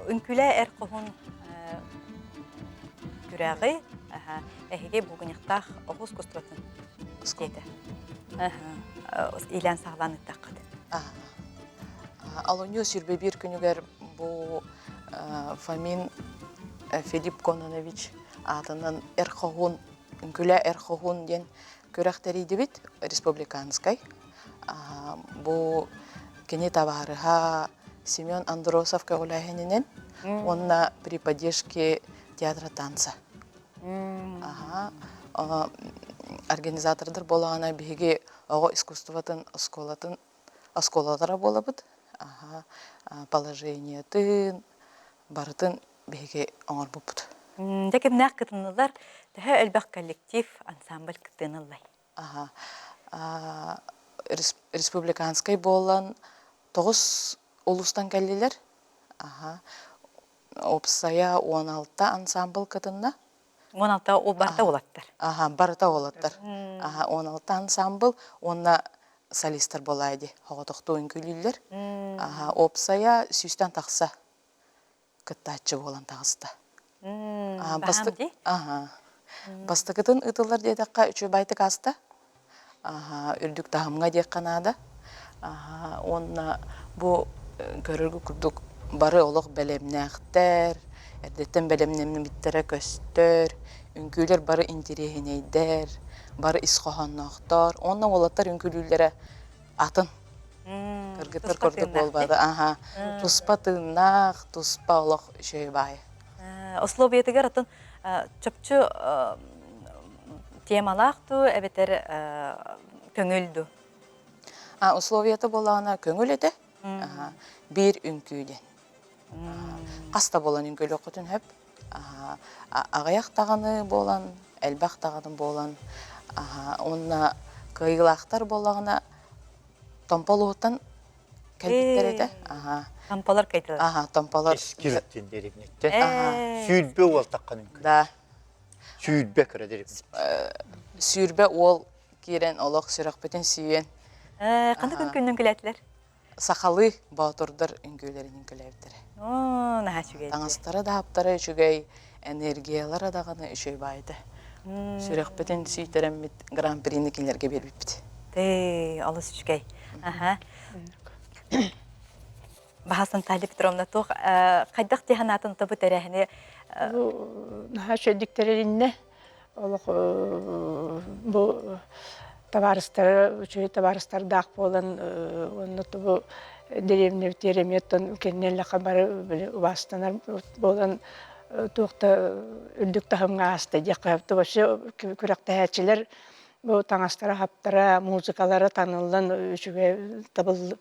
[SPEAKER 1] үнкүлэ эркохун күрәгы эһиге бугуньяктах огус кустуратын. Скейте. Илән сагланы таққады.
[SPEAKER 8] Алоньо сүрбе бир күнүгер бу Фомин Филипп Кононович атынан эркохун үнкүлэ эркохун ден көрәктәри дебит республиканскай. Бу кене товарыга Семен Андросов кагулахенен, онна при поддержке театра танца. Организатордар болагана биге ого искусствотын осколатара болабыт. Положение тын бартын биге оңор бупут.
[SPEAKER 1] Дәкем нәк кытынылар, тәһә әлбәк коллектив ансамбль кытынылай.
[SPEAKER 8] Республиканскай болан тоғыз улустан кәллелер. Опсая 16 ансамбл кытынна.
[SPEAKER 1] 16 ол барта олаттар.
[SPEAKER 8] Барыта олаттар. 16 ансамбл, онна солистар болайды. Хоғытықты өңкілілер. Опсая сүйстен тақса кыттачы болан тағыста.
[SPEAKER 1] Бахамди?
[SPEAKER 8] Бастықытын ұтылар дедіққа үші байты қаста. Үрдік тағымға дек қанады. Онна бұл көріргі күрдік бары олық бәлемнәқтер, әрдеттен бәлемнемні біттері көстер, үңкүлер бары интерегінейдер, бары исқоғаннақтар. Онна олаттар үңкүлілері атын. Кыргыттар көрдік болбады. Туспа тыңнақ, туспа олық шөй бай.
[SPEAKER 1] Условиятыгар атын чөпчү темалақты әбетер көңілді.
[SPEAKER 8] Условияты болағына көңіл еді. Bir үңкүйлен. Қаста болан үңкүл оқытын хөп. Ағаяқ тағаны болан, әлбақ тағаны болан. Онна кайғылақтар болағына томпалы оттан кәлбеттер еді.
[SPEAKER 1] Тампалар кайтылар.
[SPEAKER 8] Томпалар.
[SPEAKER 7] Ескирттен деревнеттен. Сүйілбе ол таққан үңкіл.
[SPEAKER 8] Да.
[SPEAKER 7] Сүйілбе кірі деревнеттен.
[SPEAKER 8] Сүйірбе ол керен олық сүрақ бетін сүйен.
[SPEAKER 1] Қанды күн күләтілер?
[SPEAKER 8] Сақалы баутурдар үңкүлерин үңкүләбдер.
[SPEAKER 1] Наға чүгейді.
[SPEAKER 8] Таңыстары да аптары үшігей, энергиялары дағаны үшей байды. Сүрек бітін сүйтереммет гран-прини келерге бербіпті.
[SPEAKER 1] Алыс чүгей. Бағасын Талип Петровна тоқ, қайдақ деханатын табы тәрәхіне?
[SPEAKER 6] Наға шөйдіктерерінне, бұл табарыстар дақ болан, оннаты бұл деревне тереметтен кеннелі қабары ұбастанар болан туақта үрдік тағымға асты. Деқайыпты башы күректі әчілер бұл таңастары хаптара, музыкалары танылдан үшіге табылды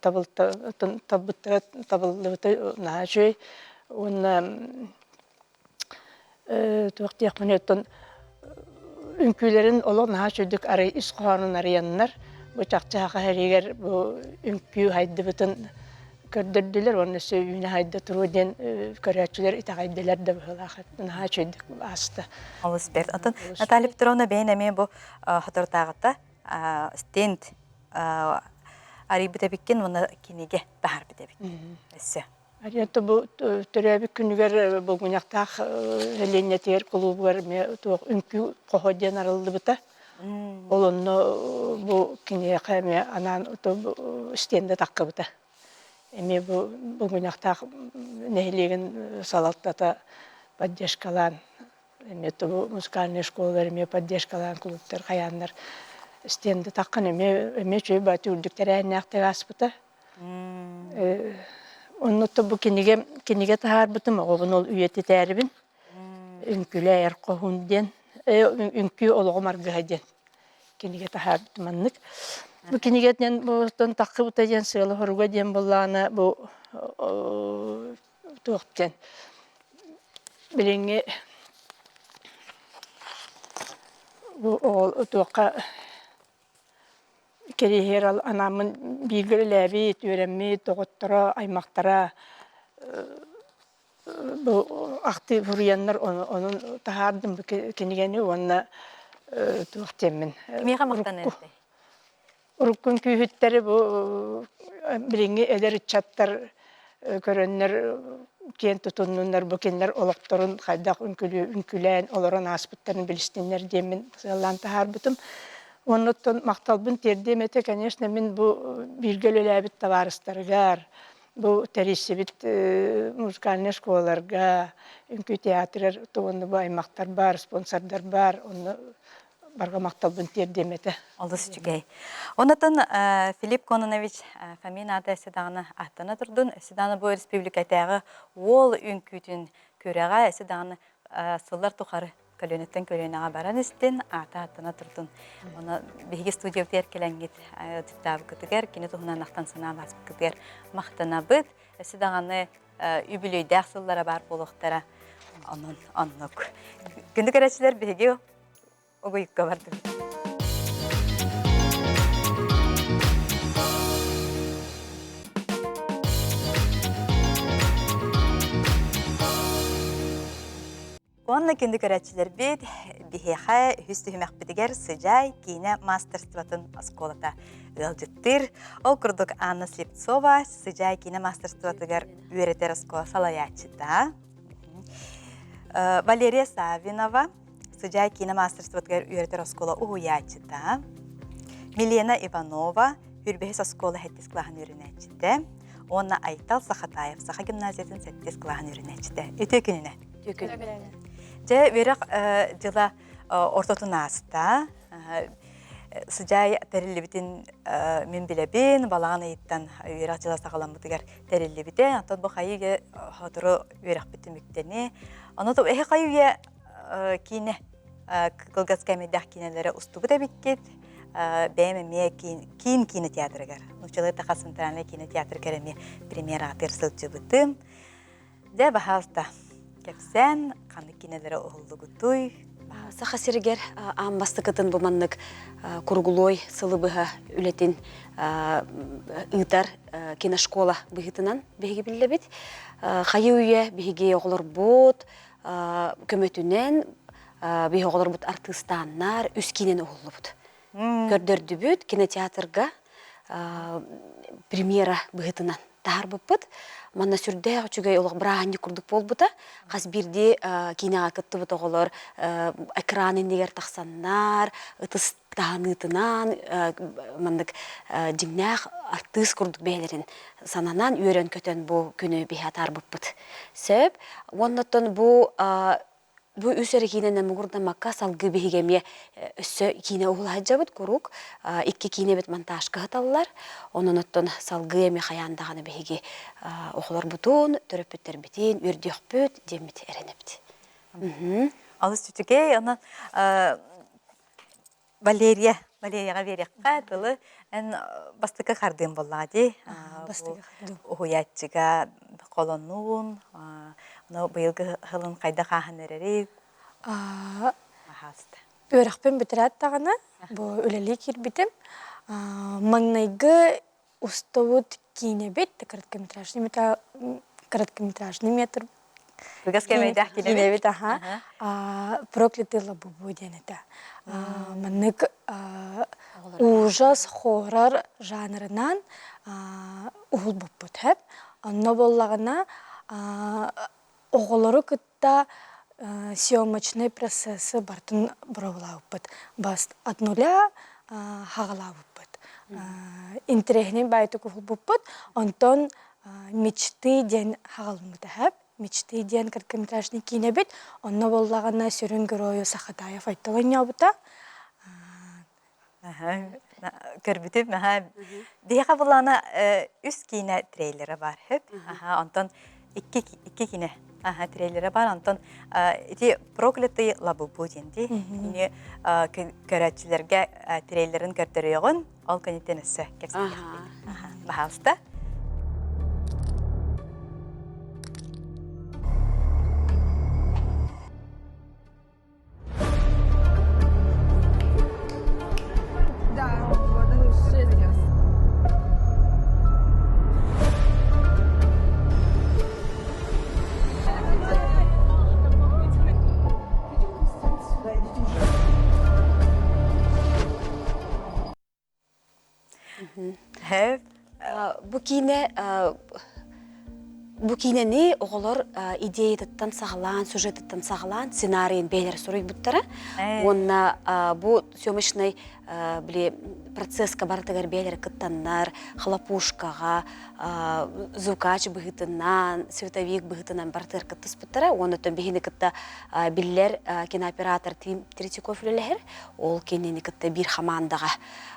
[SPEAKER 6] наға жөй. Оны туақты яқмын үңкүлерин олог наха чөйдүк ары исқоғанын арыяннар. Бу чақчаға әрегер бу үңкү хайды бұтын көрдірділер. Оны сөйіне хайды тұру ден көрәтшілер итағайдылар да бұғылақы наха чөйдүк асты.
[SPEAKER 1] Алыс берді. Антон, Наталья Петровна бейін әме бұл хотыртағыта стенд арый біте біккен, оны кенеге бәғар біте біккен. Өссі.
[SPEAKER 6] Арыятты бұл түрәбі күнігер бұл мұнақтақ әленетер құлубығар үңкі қоғоден арылды бұта. Олынны бұл кенеге қайме анан стенді таққы бұта. Әме бұл мұнақтақ нәйлеген салаттата поддержкалан. Әме бұл музыкальный школалар, әме поддержкалан клубтар қаянлар стенді таққын. Әме чөй бәті үрдіктер әйнәқтіғ ас бұта. Оннотто бу кенеге тахар бутум оғын ол үйеті тәрібін. Үңкілі әр қоғынден, үңкі олығы марғайден. Кенеге тахар бутум аннык. Бу кенегетнен бұтын таққы бұта ден сығылы ғырға ден болағына бұ туқтен. Біліңе бұ туққа керехер ал анамын бигір ләбі, өремі, тоғыттыра, аймақтара бұл ақты бұриянлар оның тағардым кенегені онына туқтемін.
[SPEAKER 1] Кемеға мақтан әнді?
[SPEAKER 6] Ұрыққын күйіттері бұл біліңе әлер чаттар көрінлер, кен тұтынлар, бүкенлер олықтырын, қайдақ үнкілән, оларын аспыттарын білістенлер демін сылан тағар бұтым. Оннуттан мақталбын тердемете, конечно, мен бұл биргел өләбіт таварыстарғар, бұл тәресебіт музыкальный школаларға, үнкі театрар, онны бұл аймақтар бар, спонсордар бар, онны барға мақталбын тердемете.
[SPEAKER 1] Олыс жүгей. Оннуттан Филипп Кононович Фомин аты әсідағына аттана тұрдың. Әсідағына бұл республикатағы ол үнкүтін көреға әсідағына сыллар тұқары көлөнеттен көлөнеға баран істен ата-атына тұрдың. Оны бейге студия өтер келәңгет түттабы күтігер, кені тұғынан ақтан сана басып күтігер мақтана бұд. Әсі дағаны үбілейді ақсыллара бар болуқтара оның аннық. Күнді көрәшілер бейге оғойыққа барды. Онна күнді көрәтчілер бит, бихеха хүсті хүмәк бітігер сыжай кейіне мастерстватын осколата ылжыттыр. Ол күрдік Анна Слепцова сыжай кейіне мастерстватыгар үйретер оскола салаячыда. Валерия Савинова сыжай кейіне мастерстватыгар үйретер оскола уhuячыда. Милена Иванова үрбехес оскола хэттес клахан үйренәчіде. Онна Айтал Сахатаев Саха гимназиятын сэттес клахан үйренәчіде. Өте күніне. Же верек жыла ортотун аста сыжай тәрелебитин мен билебин балаган айттан верек жыла сагаламбытыгар тәрелебите антон бу хайыге хатыры верек битимиктени оното эхе хайыге кине кылгас кемедах кинелери устубу да биккет бәйме кин кине театрыгар нучылы тахасын транле кине театр кереме премьера атырсылчы бытым де бахалта кепсен қаны кинелері оғылдығытой.
[SPEAKER 5] Саха сиргер амбастыкытын буманнык кургулой сылыбыға үлетін ыйтар киношкола бігітінан беги білі бит. Қайы үйе беги оғылыр бұд, көмөтінен беги оғылыр бұд артыстаннар үс кинен оғылы бұд. Көрдерді бүд кинотеатрға премьера бігітінан тағар бұппыд. Манна сүрдә очугай олық браханни курдук болбута. Қас бирди кинеға кытты бұта олар экранын дегер тақсаннар, ытыс тағаныtынан, мандык жиңнақ артыс курдук бәйлерін сананан үйрен көтен бұ күні бейхатар бұппыд. Сөп, оннаттан bu üseri kinene mugurda makka salgı bihigemiye üssü kine uğulacabıt kuruk iki kine bit montaj kıhtallar onun otton salgı emi hayandağını bihigi oğular butun töröpütler bitin ürdüğbüt demit erenepti.
[SPEAKER 1] Alыс tütüke ona Valeriyaga verek qatılı en bastıka kardığım bolladı.
[SPEAKER 9] Bastıka kardığım.
[SPEAKER 1] Uhuyatçıga kolonun onu bıyılgı hılın kayda kahanırırı hasta.
[SPEAKER 9] Öğretmen bitirat tağına bu öleli kirbitim. Mangnaygı ustavut kinebet короткометражный метр. Кинебет, ага. Проклятый лабубу денета. Маннык ужас, хоррор жанрынан уғыл бұппыт хәп. Анна боллағына оғылары күтті съемочный процессы бартын бұрылауыппыт. Бас от нуля хағылауыппыт. Интерегінен байты күғыл бұппыт. Антон мечты ден хағылмыды хәп. Мечты ден короткометражный кинебет. Анна боллағына сөрін герою Сахатаев айттылын яубыта.
[SPEAKER 1] Көрбүтүп, дейқа бұлана үс кине трейлері бар хеп. Антон икки кине трейлері бар. Антон проклятый лабубу денді. Көрәтчілерге трейлерін көрдіріғын, ол көнеттен өссі кепсін. Бағалысты.
[SPEAKER 5] Bu kineni oğullar ideyetinden sağlan, süjetinden sağlan, senariyin beyler soruyu buttara. Onna bu sömüşnay процесска бартыгар бейлер кыттаннар, хлопушкага, звукач быгытынан, световик быгытынан бартыр кыттыс буттара. Оны тön бихини кытта биллер кинооператор Третьяков үлелер, ол кинени кытта бир хамандага.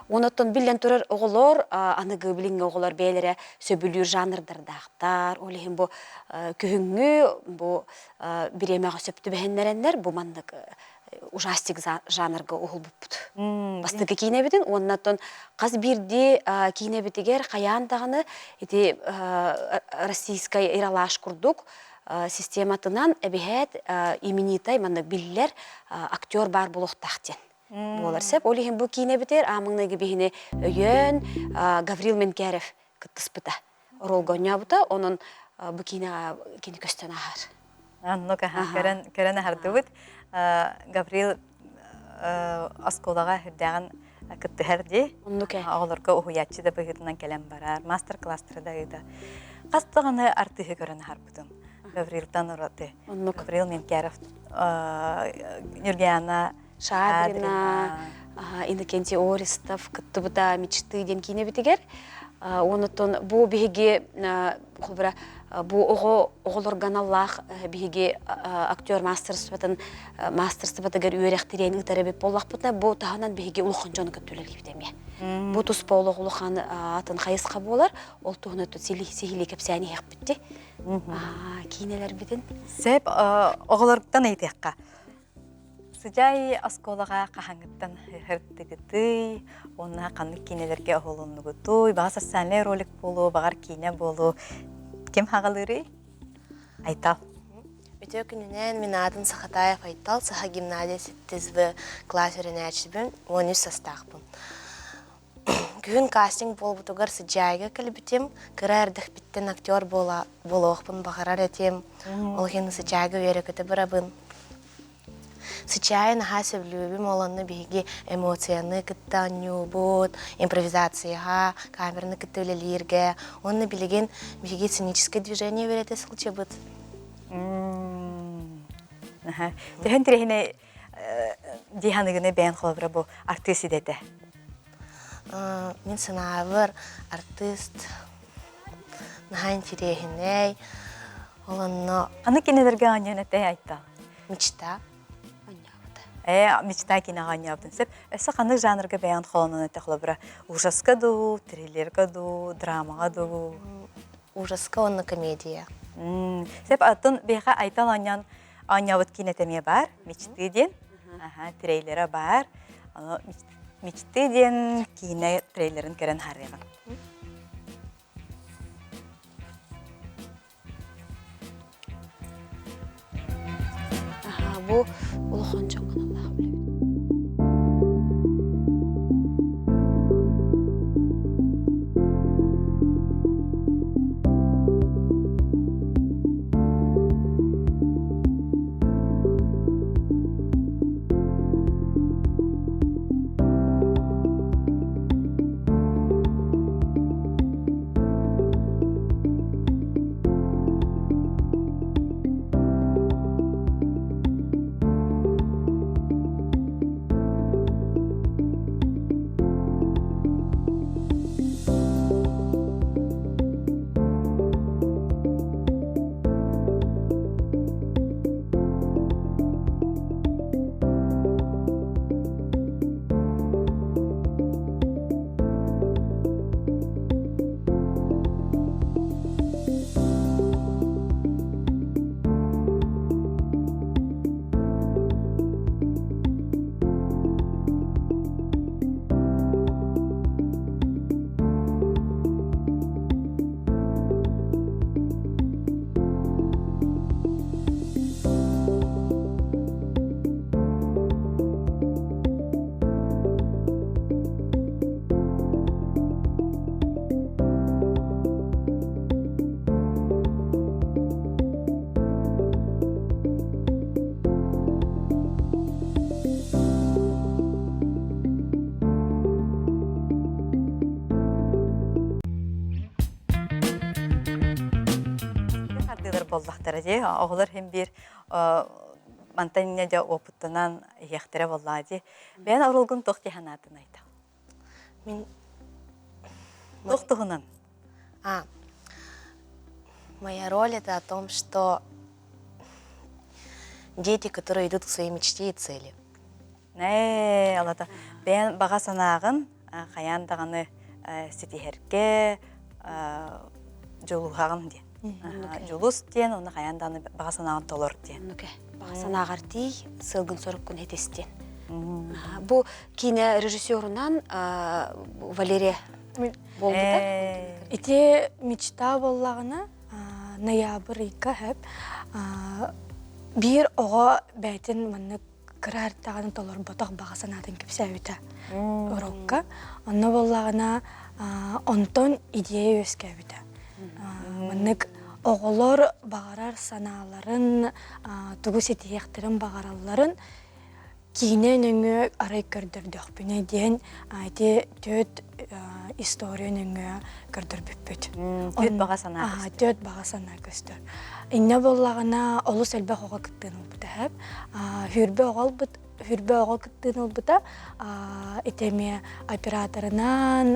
[SPEAKER 5] Оны тön биллен турар оголор, аныгы билинге оголор бейлере сөбүлүр жанрдардактар, олехин бу көһүңгү, бу биремеге сөптү бехеннерендер, бу мандык ужастик жанрга оғыл бұппыд. Бастығы кейнебетін, оннаттон қаз бірде кейнебетігер қаяндағыны российскай иралаш күрдік систематынан әбіхет именитай мандық биллер актер бар болуқтақтен. Болар сәп, олеген бұл кейнебетер амыңнығы бейіне өйен Гаврил Менкәрев күттіспіті. Ролға өне бұта, оның бұл кейні көстен ағар.
[SPEAKER 1] Ну-ка, көрән ардыбыт. Гаврил осколага хүрдәгән кыттыһарди.
[SPEAKER 5] Оннуке.
[SPEAKER 1] Олорга уһуячы да быһытынан кэлэн барар. Мастер-класстары да ыда. Кастыганы артыһы көрән харбытым. Гаврилтан ураты.
[SPEAKER 5] Оннук.
[SPEAKER 1] Гаврил Менкяров. Юргиана
[SPEAKER 5] Шадрина, Иннокентий Ористов, кыттыбыта мечты ден кине битигер. Онутон бу биһиги холбара бу оголорган Аллах биһиги актер мастерствотагер үйрәхтирен үтәрәбе боллахпыта бу таһанан биһиги улуханҗон көттүлелибитеме. Бу тус болог улухан атын хайыска болар, ол туһны ту сихили кепсәни хәкбитте. Кинелер битен.
[SPEAKER 1] Сеп оголоргтан әйтәккә. Сыжай осколага кахаңыттан хыртыгыты, онна канны кинелерге оголуннугутуй, бага социальный ролик болу, багар кине болу. Кем хагалыры? Айтал.
[SPEAKER 10] Өтө күнүнен мен адым Сахатаев Айтал, Саха гимназия 8 класс өренәчибин, 13 састақпын. Күн кастинг болбутугар сыжайга калбитим, кырардык биттен актер болохпын багарар этем, ол хен сыжайга өрөкөтө барабын. Сычайын хасып любим оланны биги эмоцияны кыттаню бут, импровизацияга, камерны кыттылелерге, онны билеген биги сценическое движение берете сылчыбыт.
[SPEAKER 1] Тehen tirehine диhanıгыны бәйін қолыбыра бұл артист едеті.
[SPEAKER 10] Мен сынавыр, артист, нахайн тирехіне, оланны...
[SPEAKER 1] Аны кенелерге аньян әтәй айтта?
[SPEAKER 10] Мечта.
[SPEAKER 1] Мечта кинеға аньяптын сеп. Әсі қанық жанрға бәйін қолынан әтә қолыбыра? Ужаска ду, триллерға ду, драмаға ду?
[SPEAKER 10] Ужаска, онны комедия.
[SPEAKER 1] Сеп атын бейға айтал аньявыт кинетеме бар, мечты ден, трейлері бар. Мечты ден кине трейлерін көрін харрегін.
[SPEAKER 5] Бу улухан жоңған Аллах біледі.
[SPEAKER 1] Боллақтары де, оғылар hem bir мантанияда опыттынан ехтері боллады. Бән орылғын тоқты ханатын айта.
[SPEAKER 10] Мен...
[SPEAKER 1] Тоқтығынан.
[SPEAKER 10] Моя роль это о том, что дети, которые идут к своей мечте и цели.
[SPEAKER 1] Алата. Бән баға санағын, қаяндағаны сетихерке жолуғағын де. Жулус ден, оны қаянданы баға санағын толыр ден.
[SPEAKER 5] Баға санағар дей, сылғын сорып күн етестен. Бұл кине режиссерынан Валерия болды да?
[SPEAKER 9] Ите мечта боллағына ноябрь 2 әп бір оға бәйтін мұнны кірартағын толыр бұтақ баға санағын кепсәуіті ұрыққа. Онны боллағына онтон идея өскәуіті. Мұннык оголор бағарар саналарын, тугу сетиектерин бағараларын кейінен өңі арай көрдірдіқ бүне дейін айти төт история өңі көрдірбіппіт.
[SPEAKER 1] Төт баға сана көстір.
[SPEAKER 9] Төт баға сана көстір. Инне боллағына олы сәлбе оға кіттін ұлбыта әп. Хүрбе оға кіттін ұлбыта етеме операторынан,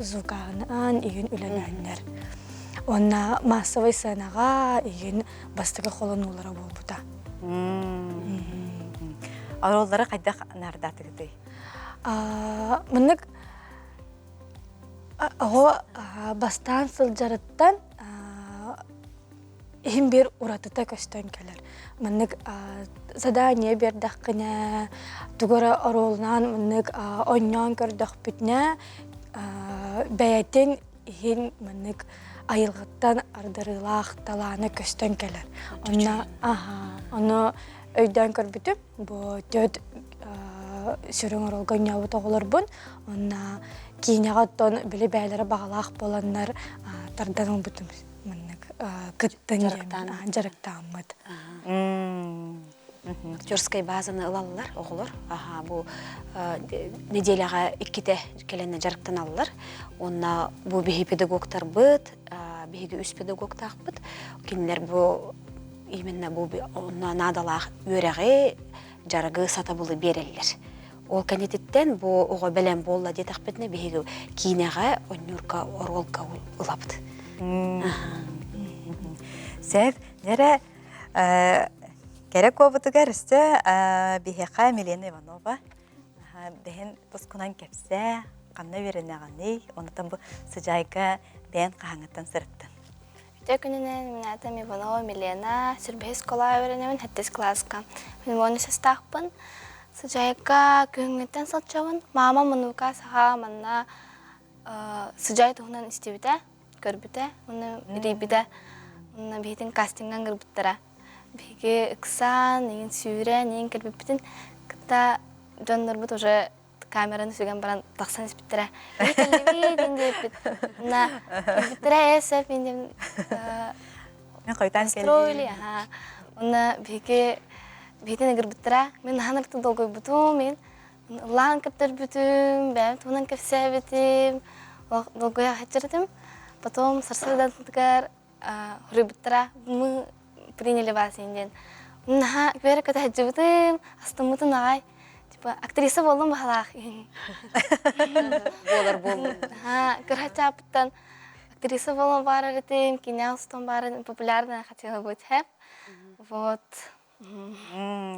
[SPEAKER 9] звукағынан егін үләләнлер. Онна массовый сценаға егін бастығы қолын олары болбыта.
[SPEAKER 1] Ароллары қайдақ нардаты гыды?
[SPEAKER 9] Мұнық оғы бастан сылжарыттан ехін бер ұратыта көстен келер. Мұнық задание бердақ қына тұғыры оролынан мұнық ойнан көрдіқ бүтіне бәйетін ехін мұнық айылғыттан ардырылақ таланы көстен келер. Оны өйден көрбітіп, бұл төт сүрің оролған яуы тоғылыр бұн. Оны кейінеғаттан білі бәйлері бағалақ боланлар тардан ұлбытым. Кыттын жарықтамыд.
[SPEAKER 5] Актерскай базаны ылалылар, оғылар. Бұл неделяға иккете келені жарықтан алылар. Онна бұл бейі педагогтар бұд, бейгі үс педагогтақ бұд. Кенілер бұл именно бұл надалақ өрәғі жарығы сатабылы берелілер. Ол кәнететтен бұл оға бәлем болла детақ бітіне бейгі кейінеға оннюрка оролка ұлапды.
[SPEAKER 1] Сәв, нәрі керек обытыгар үсті бейхеқа Милена Иванова. Бәйін бұскунан кәпсі, қанна верінеғаны, онытан бұл сыжайға бәйін қағаңыттан сырыттын.
[SPEAKER 11] Төкүнүнен мен атам Иванова Милена, сүрбейс кола öğrenemin, хаттес класска. Мен оны састақпын. Сыжайға көңіттен сылчауын. Мама мұнуға саға манна сыжай тұғынан істебіде, көрбіде, оны рейбіде. Оны бейтін кастинган кірбіттіра. Бейге ұқсан, еген сүйре, еген кірбіттін. Күтті жонлар бұд уже камераны сөйген баран тақсан іспіттіра. Бейтілі дейін кірбіттіра әсіп, мен
[SPEAKER 1] қойтан
[SPEAKER 11] строили. Оны бейтін кірбіттіра. Мен ханырты долгой бұтым, мен ұлан көптір бүтім, бәм тұғынан көпсе бітім, долгой ағатжырдым. Потом сарсадан тұтығар хұрыбыттыра, мы приняли вас инден. Наха, квері көті әджібітім, астымытын ағай. Актриса болдым бағалақ.
[SPEAKER 5] Болар болу.
[SPEAKER 11] Көрхача апыттан актриса болдым бар әрітім, кене ұстан бар әрітім, популярна хотела быть хэп. Вот.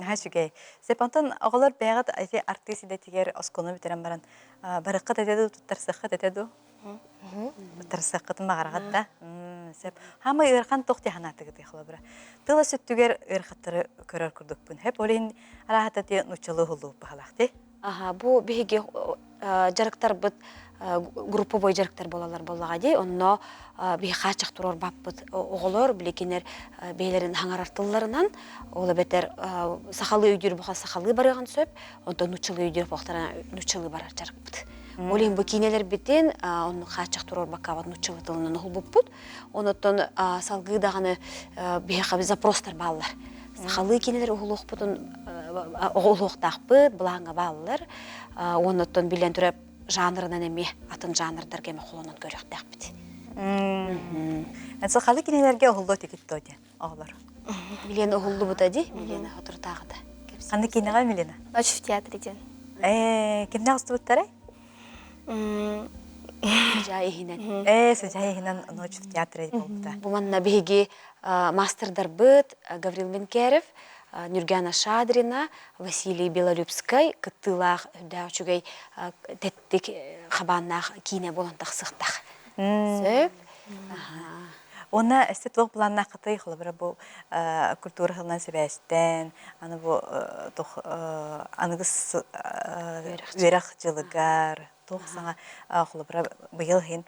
[SPEAKER 1] Хашугей. Сепантан оғылар бәғат әйте артиси де тегер оскону бітерен баран. Барыққыт әтеді, тұттарсыққыт әтеді? Тұттарсыққытын мағарағатта. Хама ырхан тоқти ханатыгы дейхла бара. Тыла сөттүгер ырхаттары көрөр күрдік бүн. Хеп олейін арахататы нучылы хулу бағалақты.
[SPEAKER 5] Бұл бейге жарықтар бұд, группа бой жарықтар болалар болаға дей, онно бей қачық тұрор бап бұд оғылар, білекенер бейлерін хаңар артыларынан, олы бәтер сақалы өйдер бұға сақалы барыған сөп, онда нучылы өйдер бұқтарына нучылы барар жарық бұд. Олин бу кинелер битен, он хачак турор бакават нучылы тылынан ұғыл бұппұд. Оныттан салғы дағаны бейхаби запростар балылар. Сақалы кинелер ұғыл оқтақ бұд, бұлаңға балылар. Оныттан білен түріп жанрынан әме, атын жанрдар кеме қолынан көріқтақ біт.
[SPEAKER 1] Сақалы кинелерге ұғылды текетті өте, оғылар.
[SPEAKER 5] Милена ұғылды бұд әде, Милена отыртағы да.
[SPEAKER 1] Қанды кинеға Милена?
[SPEAKER 11] Ночь в театре ден.
[SPEAKER 1] Кімне ғысты бұттары?
[SPEAKER 5] Сыжайығынан.
[SPEAKER 1] Сыжайығынан ночь в театре болыпта.
[SPEAKER 5] Бұманна бейге мастердар бұд, Гаврил Менкерев, Нюргяна Шадрина, Василий Белолюбскай, кыттылақ өдәучігей тәттік қабаннақ кейіне болантақ сықтақ. Сөп.
[SPEAKER 1] Оны әсті тұлық бұланна қытай қылы бірі бұл культура қылынан сөбәстен, анығыз өрақ жылығар, тоқ саңа қылы бірі бұйыл хен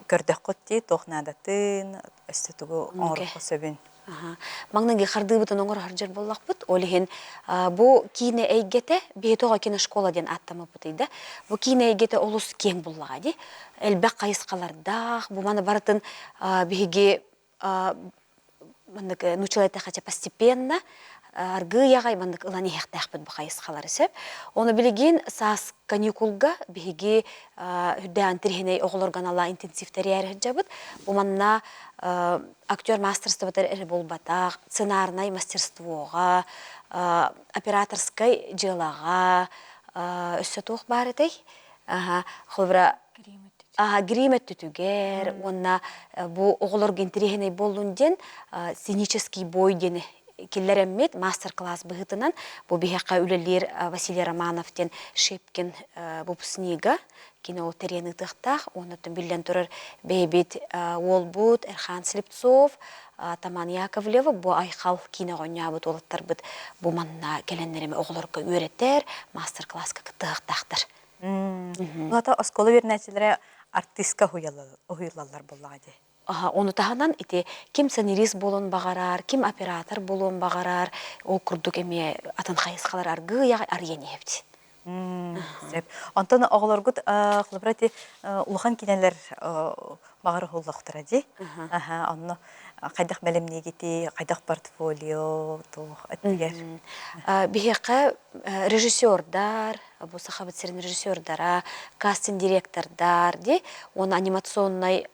[SPEAKER 1] көрдіқ құтти, тоқ надатын, әсті тұғы оңырықы сөбін
[SPEAKER 5] Маңнанги харды бутын оңор харжар боллақ бұд. Олеген бұ кейіне әйгеті, бейтоға кейіне школа ден аттамы бұтыйды. Бұ кейіне әйгеті олыс кең боллаға де. Әлбәк қайысқалардақ, бұ маны барытын бейге нучалайта қача постепенно, аргы яғай мандык ыланы яқтақпыд бұ қайысқалары сөп. Оны білеген саас каникулга бейге хүддән тірхеней оғылырған ала интенсивтері әрі жабыд. Бұ манна актер мастерство әрі болбатақ, сценарнай мастерствоға, операторскай жылаға өссі тоқ бар етай. Құлбыра гримет түтігер, онна бұ оғылырген тірхеней болунден сценический бой дені келлер әммет мастер-класс бұғытынан бұл бейхаққа үлелер Василий Романовтен Шепкин бұпсынеға кино терені тұқтақ, онытын білден тұрыр бейбет Уолбуд, Эрхан Слепцов, Таман Яковлева бұл айқал кино ғоня бұд олыттар бұд бұл манна келенлеріме оғылырға өретер, мастер-класска тұқтақтыр.
[SPEAKER 1] Бұлата осколы вернәтелері артистка ұйылалар болағады.
[SPEAKER 5] Оны тағынан кім сценарист болуын бағарар, кім оператор болуын бағарар, ол күрдік әме атын қайысқалар арғы яғай аргені епті.
[SPEAKER 1] Онтан оғыларғыд қылыбыраты ұлған кенелер бағары ғоллақтыр әді. Оны қайдақ мәлімне кеті, қайдақ портфолио, әттігер.
[SPEAKER 5] Бейхеқі режиссердар, бұл сақабыт серін режиссердара, кастинг директордар, оны анимационный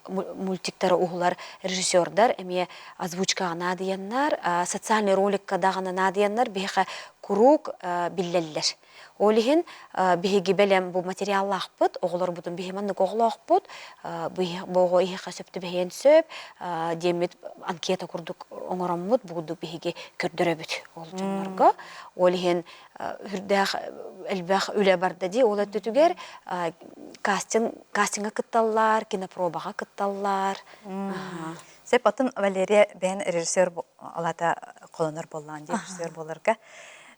[SPEAKER 5] мультиктары уғылар режиссердар, әме озвучкаға надыяннар, социальный роликка дағына надыяннар, бейхі күрук білләлілер. Олиһин биһиги белем бу материаллах бут, оглор бутун биһиманны гоглох бут, бого ихе сөптү бehen сөп, демит анкета курдук оңороммут буду биһиги көрдөрөбүт олжонорго. Олиһин хүрдах элбах үле барда ди, ола төтүгер кастинга кытталлар, кинопробага кытталлар.
[SPEAKER 1] Сеп атын Валерия бен режиссер алата колонор боллан ди, режиссер боларга.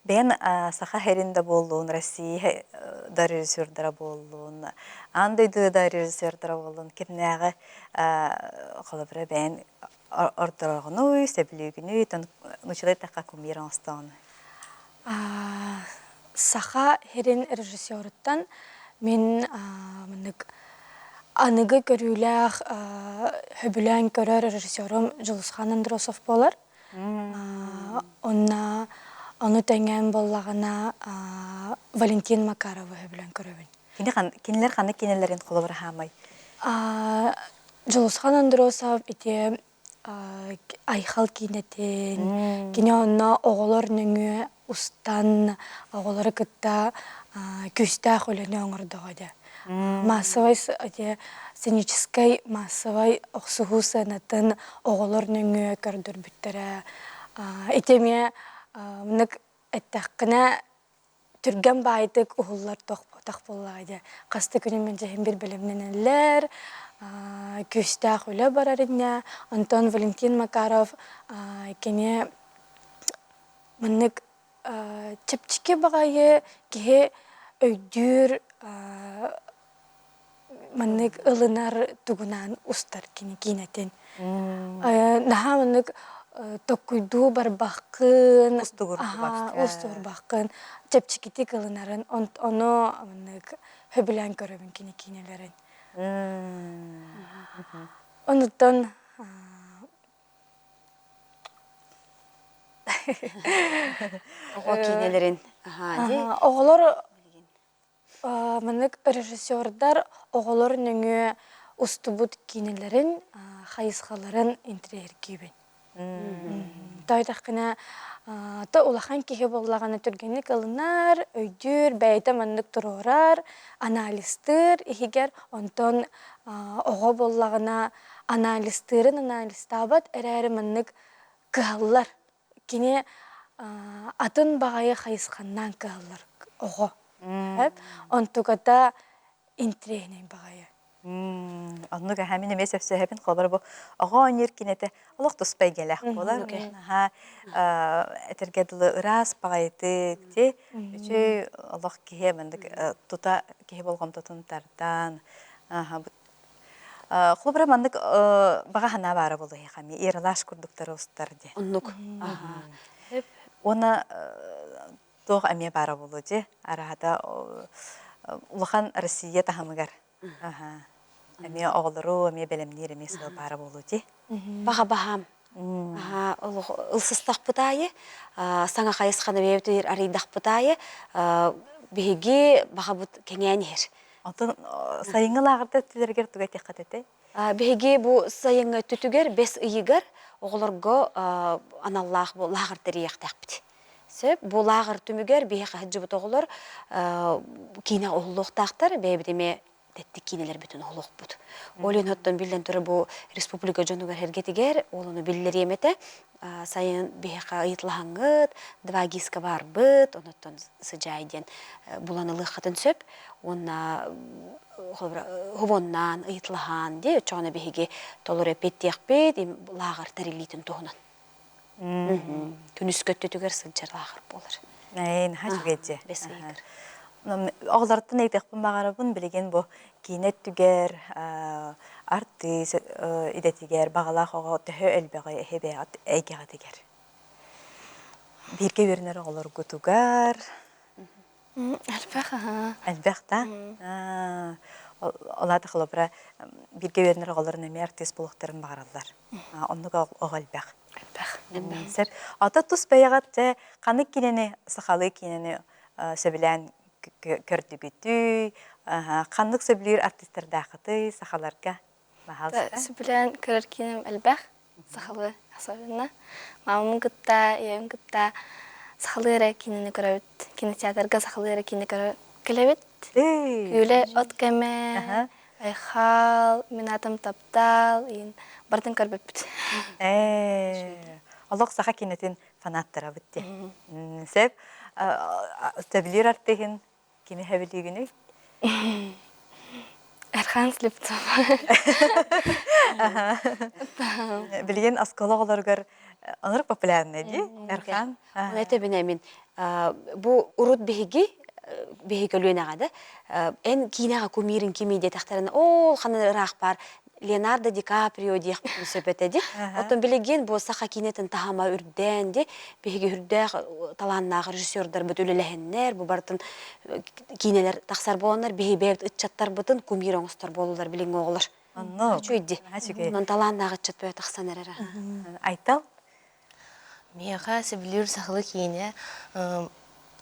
[SPEAKER 1] Бен саха херинде болуын, Россия да режиссердара болуын, андайды да режиссердара болуын, кирнәғы қолыбыры бен ордырағыны, сәбілігіні, нучылай таққа көмейрін астауыны.
[SPEAKER 9] Саха херин режиссерыттан мен анығы көріләқ хөбілән көрер режиссерым Жылысхан Андросов болар. Оны тәңген боллағына Валентин Макарова өбілен көрөбін.
[SPEAKER 1] Кенелер қаны кенелерін қолы бір хамай?
[SPEAKER 9] Жылысхан Андросов ете айхал кенетін, кене онна оғылар нүңі ұстан оғылары күтті күстәқ өліне оңырдығы. Массовай сценическай массовай оқсығу сәнатын оғылар нүңі көрдір бүттірі. Етеме Мынык әттәққіна түрген байдық ұғылар тоқ боллайды. Қасты күнімен жәхін бір білімнен әлілер, көстәқ өлі барарына. Антон Валентин Макаров кене мынык чепчіке бағайы кеге өйдір мынык ылынар тұғынан ұстар кене кейнетін. Наға мынык Токуйду барбаққын, ұстығыр баққын, чепчикеті қылынарын, оны хөбілән көрібін кенелерін. Оныттан
[SPEAKER 5] оғы кенелерін.
[SPEAKER 9] Оғылар режиссердар оғылар нүңі ұстыбыт кенелерін, қайысқаларын интерьер күйбін. Тойдаққына улахан кеге боллағаны түргені кылынар, өйдір, бәйті мандық тұрорар, аналистыр, егер онтон оға боллағына аналистырын аналистабат әрәрі мандық кығалар. Кене атын бағайы қайысқаннан кығалар оға. Онтуғата интрейнен бағайы.
[SPEAKER 1] Оннуға хәмін емес өпсі әбін қолбар бұл оға өнер кенеті олық тұспай келәқ болар. Әтергеділі ұрас бағайдық де, үші олық кеге мәндік тұта кеге болған тұтынтардан. Хлопра маннык бага хана бара болу хами иралаш курдуктары устарди.
[SPEAKER 5] Оннук.
[SPEAKER 1] Она тох аме бара болу ди. Арахата улахан Россия тахамыгар. Аме оғлыру, аме белемнер, аме сыл бара болу ди.
[SPEAKER 5] Бага бахам. Ылсыстақ бұтайы, саңа қайысқаны бейбітер аридақ бұтайы, бейге баға бұт кәңән ер.
[SPEAKER 1] Антон сайыңы лағырда тілергер түгай текқат еті?
[SPEAKER 5] Бейге бұ сайыңы түтігер, бес үйігер, оғылырғы аналлақ бұл лағырдары еқтәқ біті. Сөп, бұл лағыр түмігер, бейге қағыджы бұт оғылыр, кейіне оғылықтақтар, бейбітеме тәтті кейнелер бүтін оғылық бұд. Олен өттен білден түрі бұл республика жонугар хергетігер, олыны білдер еметі, сайын бейқа ұйытлағыңғыд, двагиска бар бұд, оныттан сыжайден бұланы лыққатын сөп, онна хубоннан ұйытлаған де, өтчоғына бейге толыр әпеттек бейд, лағыр тәрелейтін тұғынан. Күніс көтті түгер сылжар лағыр болыр.
[SPEAKER 1] Әйін, хаш бейді. Оғлардың әйтіқпін бағарабын білеген бұл кейнет түгер, артыс идетігер, бағалақ оға түхі әлбіғі әйбе әйгеға дегер. Бірге өрінер оғылар күтігер.
[SPEAKER 11] Әлбәқ,
[SPEAKER 1] Әлбәқ, да? Олады қылыбыра бірге өрінер оғыларын әме артыс болуқтарын бағаралар. Онығы оға әлбәқ. Әлбәқ. Ата тұс бәйіғат қаны кенені, сықалы кенені сөбілән көрдүгүтү, қандық сөбілер артисттарды ақыты, сақаларға мағалсы?
[SPEAKER 11] Сөбілен көрір кенем әлбәқ, сақалы асабына. Мамым күтті, ем күтті, сақалы әрі кенені көрәбіт. Кинотеатрға сақалы әрі кенені көрәбіт. Күйлі от кәме, айхал, мен атым таптал, бардың көрбәбіт.
[SPEAKER 1] Олық сақа кенетін фанаттыра бітті. Сөп, сөбілер артығын кені хәбілігіні?
[SPEAKER 11] Әрхан Слепцов.
[SPEAKER 1] Білген аскологоларғар анырық популярны, де? Әрхан?
[SPEAKER 5] Олайты бінәмін. Бұл ұрут бейгі, бейгі өлуен ағады. Ән кейінаға көмерін кемейде тақтарына, ол қаны рақ бар. Леонардо Ди Каприо дейік бұтын сөпетеді. Оттан білеген бұл сақа кейнетін тағама үрден де, бейге үрдәқ таланнағы режиссердар бұт өлеләхеннер, бұл бартын кейнелер тақсар боланар, бейге бәйбіт үтчаттар бұтын көмер оңыстар болулар білген оғылар. Чөйді. Онан таланнағы үтчат бөй тақсан әрі.
[SPEAKER 1] Айтал?
[SPEAKER 10] Меға сөбілер сақылы кейіне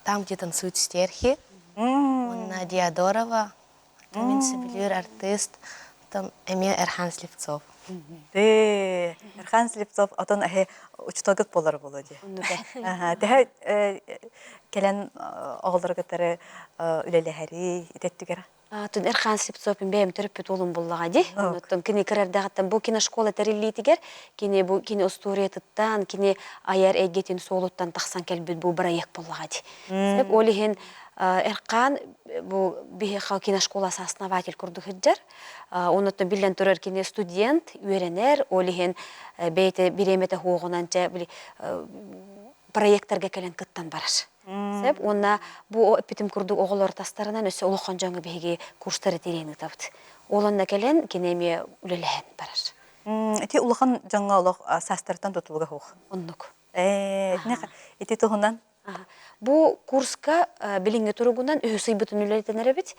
[SPEAKER 10] там, где танцуют стерхи. Онна Диадорова, там сөбілер артист, там Эмия Эрхан Слепцов.
[SPEAKER 1] Эрхан Слепцов отон ахе учтогыт болар болу де. Тэхэ келен оғылыргыттары үлеләхәри итеттігер?
[SPEAKER 5] Тун Эрхан Слепцовын бәйім түріппет олым болуға де. Онытын кіне кірердіғаттан бұл кіне школа тәрелейтігер, кіне бұл кіне усториятыттан, кіне аяр әйгетін солуттан тақсан кәлбет бұл бір аяқ болуға де. Сәп олығын Эрхан бұл бейхау кіне школасы основатель күрді хүджар. Онытын білден тұрыр кіне студент, үйренер, олығын бәйті біреметі хоғынанча проекттарға кәлен күттан барар. Сәп, онна бұл өппетім күрді оғыл ортастарынан өсі ұлыққан жаңы бейге курстары терейіні табыды. Оланна кәлен кенеме үлеләйін барар.
[SPEAKER 1] Әте ұлыққан жаңа ұлық састыртан тұтылығы хоқ?
[SPEAKER 5] Оннық.
[SPEAKER 1] Әте тұғынан?
[SPEAKER 5] Бұл курска біліңе тұрығынан өсі бұтын үлелетен әребет.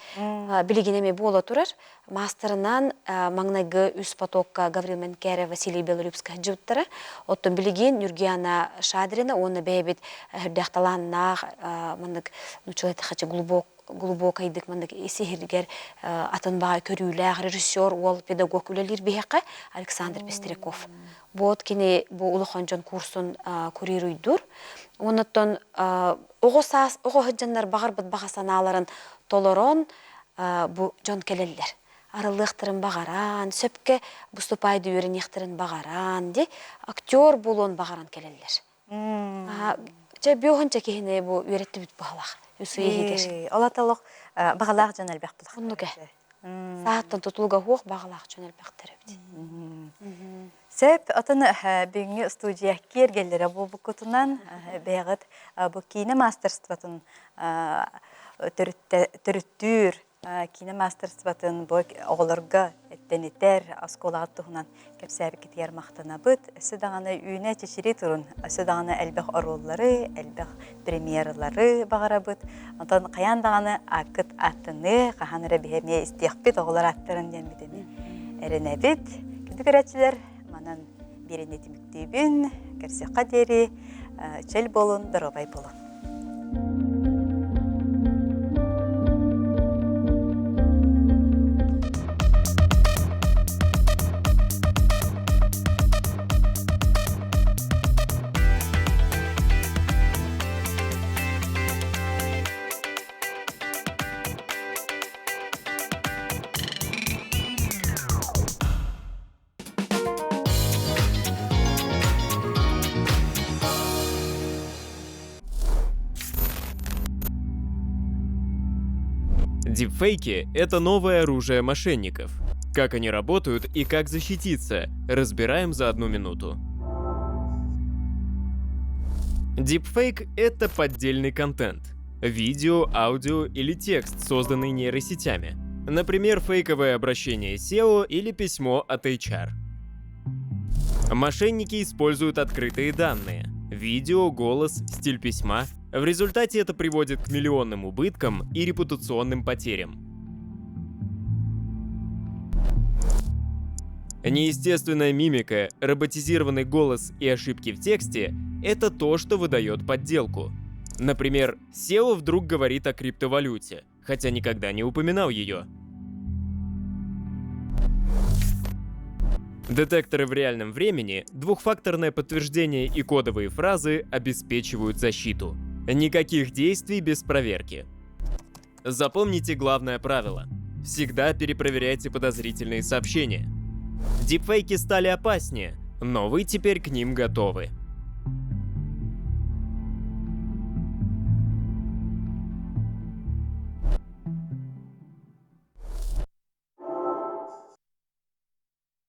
[SPEAKER 5] Білігенеме бола тұрар. Мастерынан маңнайғы үс потокка Гаврил Менкері, Василий Белорюбска жүттірі. Оттын білеген Нюргияна Шадрина, оны бәйбет үрдіқталаннақ, маңнық, нұчылайты қачы глубок айдық, маңнық есігергер атынбағы көріләғ режиссер, ол педагог үлелер бейқі Александр Пестряков. Бұл ұлыққан жон курсын көрер үйдір. Оныттан оғы хүджанлар бағар бұд бағасаналарын толырон бұл жон келелер. Арылықтырын бағаран, сөпке бұступайды өрін ектірін бағаран, де актер болуын бағаран келелер. Жа бүйоғынша кейіне бұл өретті бүт бағалақ, өсі егер.
[SPEAKER 1] Олаталық бағалақ жан әлбәқ бұлақ.
[SPEAKER 5] Оннуға. Сағаттан тұтылға хоқ бағалақ жан әлбәқ тәріпті.
[SPEAKER 1] Сәп, атын бүгінгі студия кергелері бұл бұқытынан бәғыт бұл кейіне мастерстватын түріттір кинемастерстватын бу оголорга эттенитер осколаат тухунан кепсәбик тиер мактанабыт. Эсе даганы үйнә чечири турун, эсе даганы элбэх ороллары, элбэх премьералары багарабыт. Онтон каян даганы акыт аттыны, каханыра бихеме истиякпит оголар аттарын демидени. Эренебит, кидигерәчләр манан бирене тимиктибин, керсекка дери, чел болун, дорогай болун.
[SPEAKER 12] Дипфейки — это новое оружие мошенников. Как они работают и как защититься, разбираем за 1 минуту. Дипфейк — это поддельный контент. Видео, аудио или текст, созданный нейросетями. Например, фейковое обращение SEO или письмо от HR. Мошенники используют открытые данные — видео, голос, стиль письма. В результате это приводит к миллионным убыткам и репутационным потерям. Неестественная мимика, роботизированный голос и ошибки в тексте — это то, что выдает подделку. Например, SEO вдруг говорит о криптовалюте, хотя никогда не упоминал ее. Детекторы в реальном времени, двухфакторное подтверждение и кодовые фразы обеспечивают защиту. Никаких действий без проверки. Запомните главное правило. Всегда перепроверяйте подозрительные сообщения. Дипфейки стали опаснее, но вы теперь к ним готовы.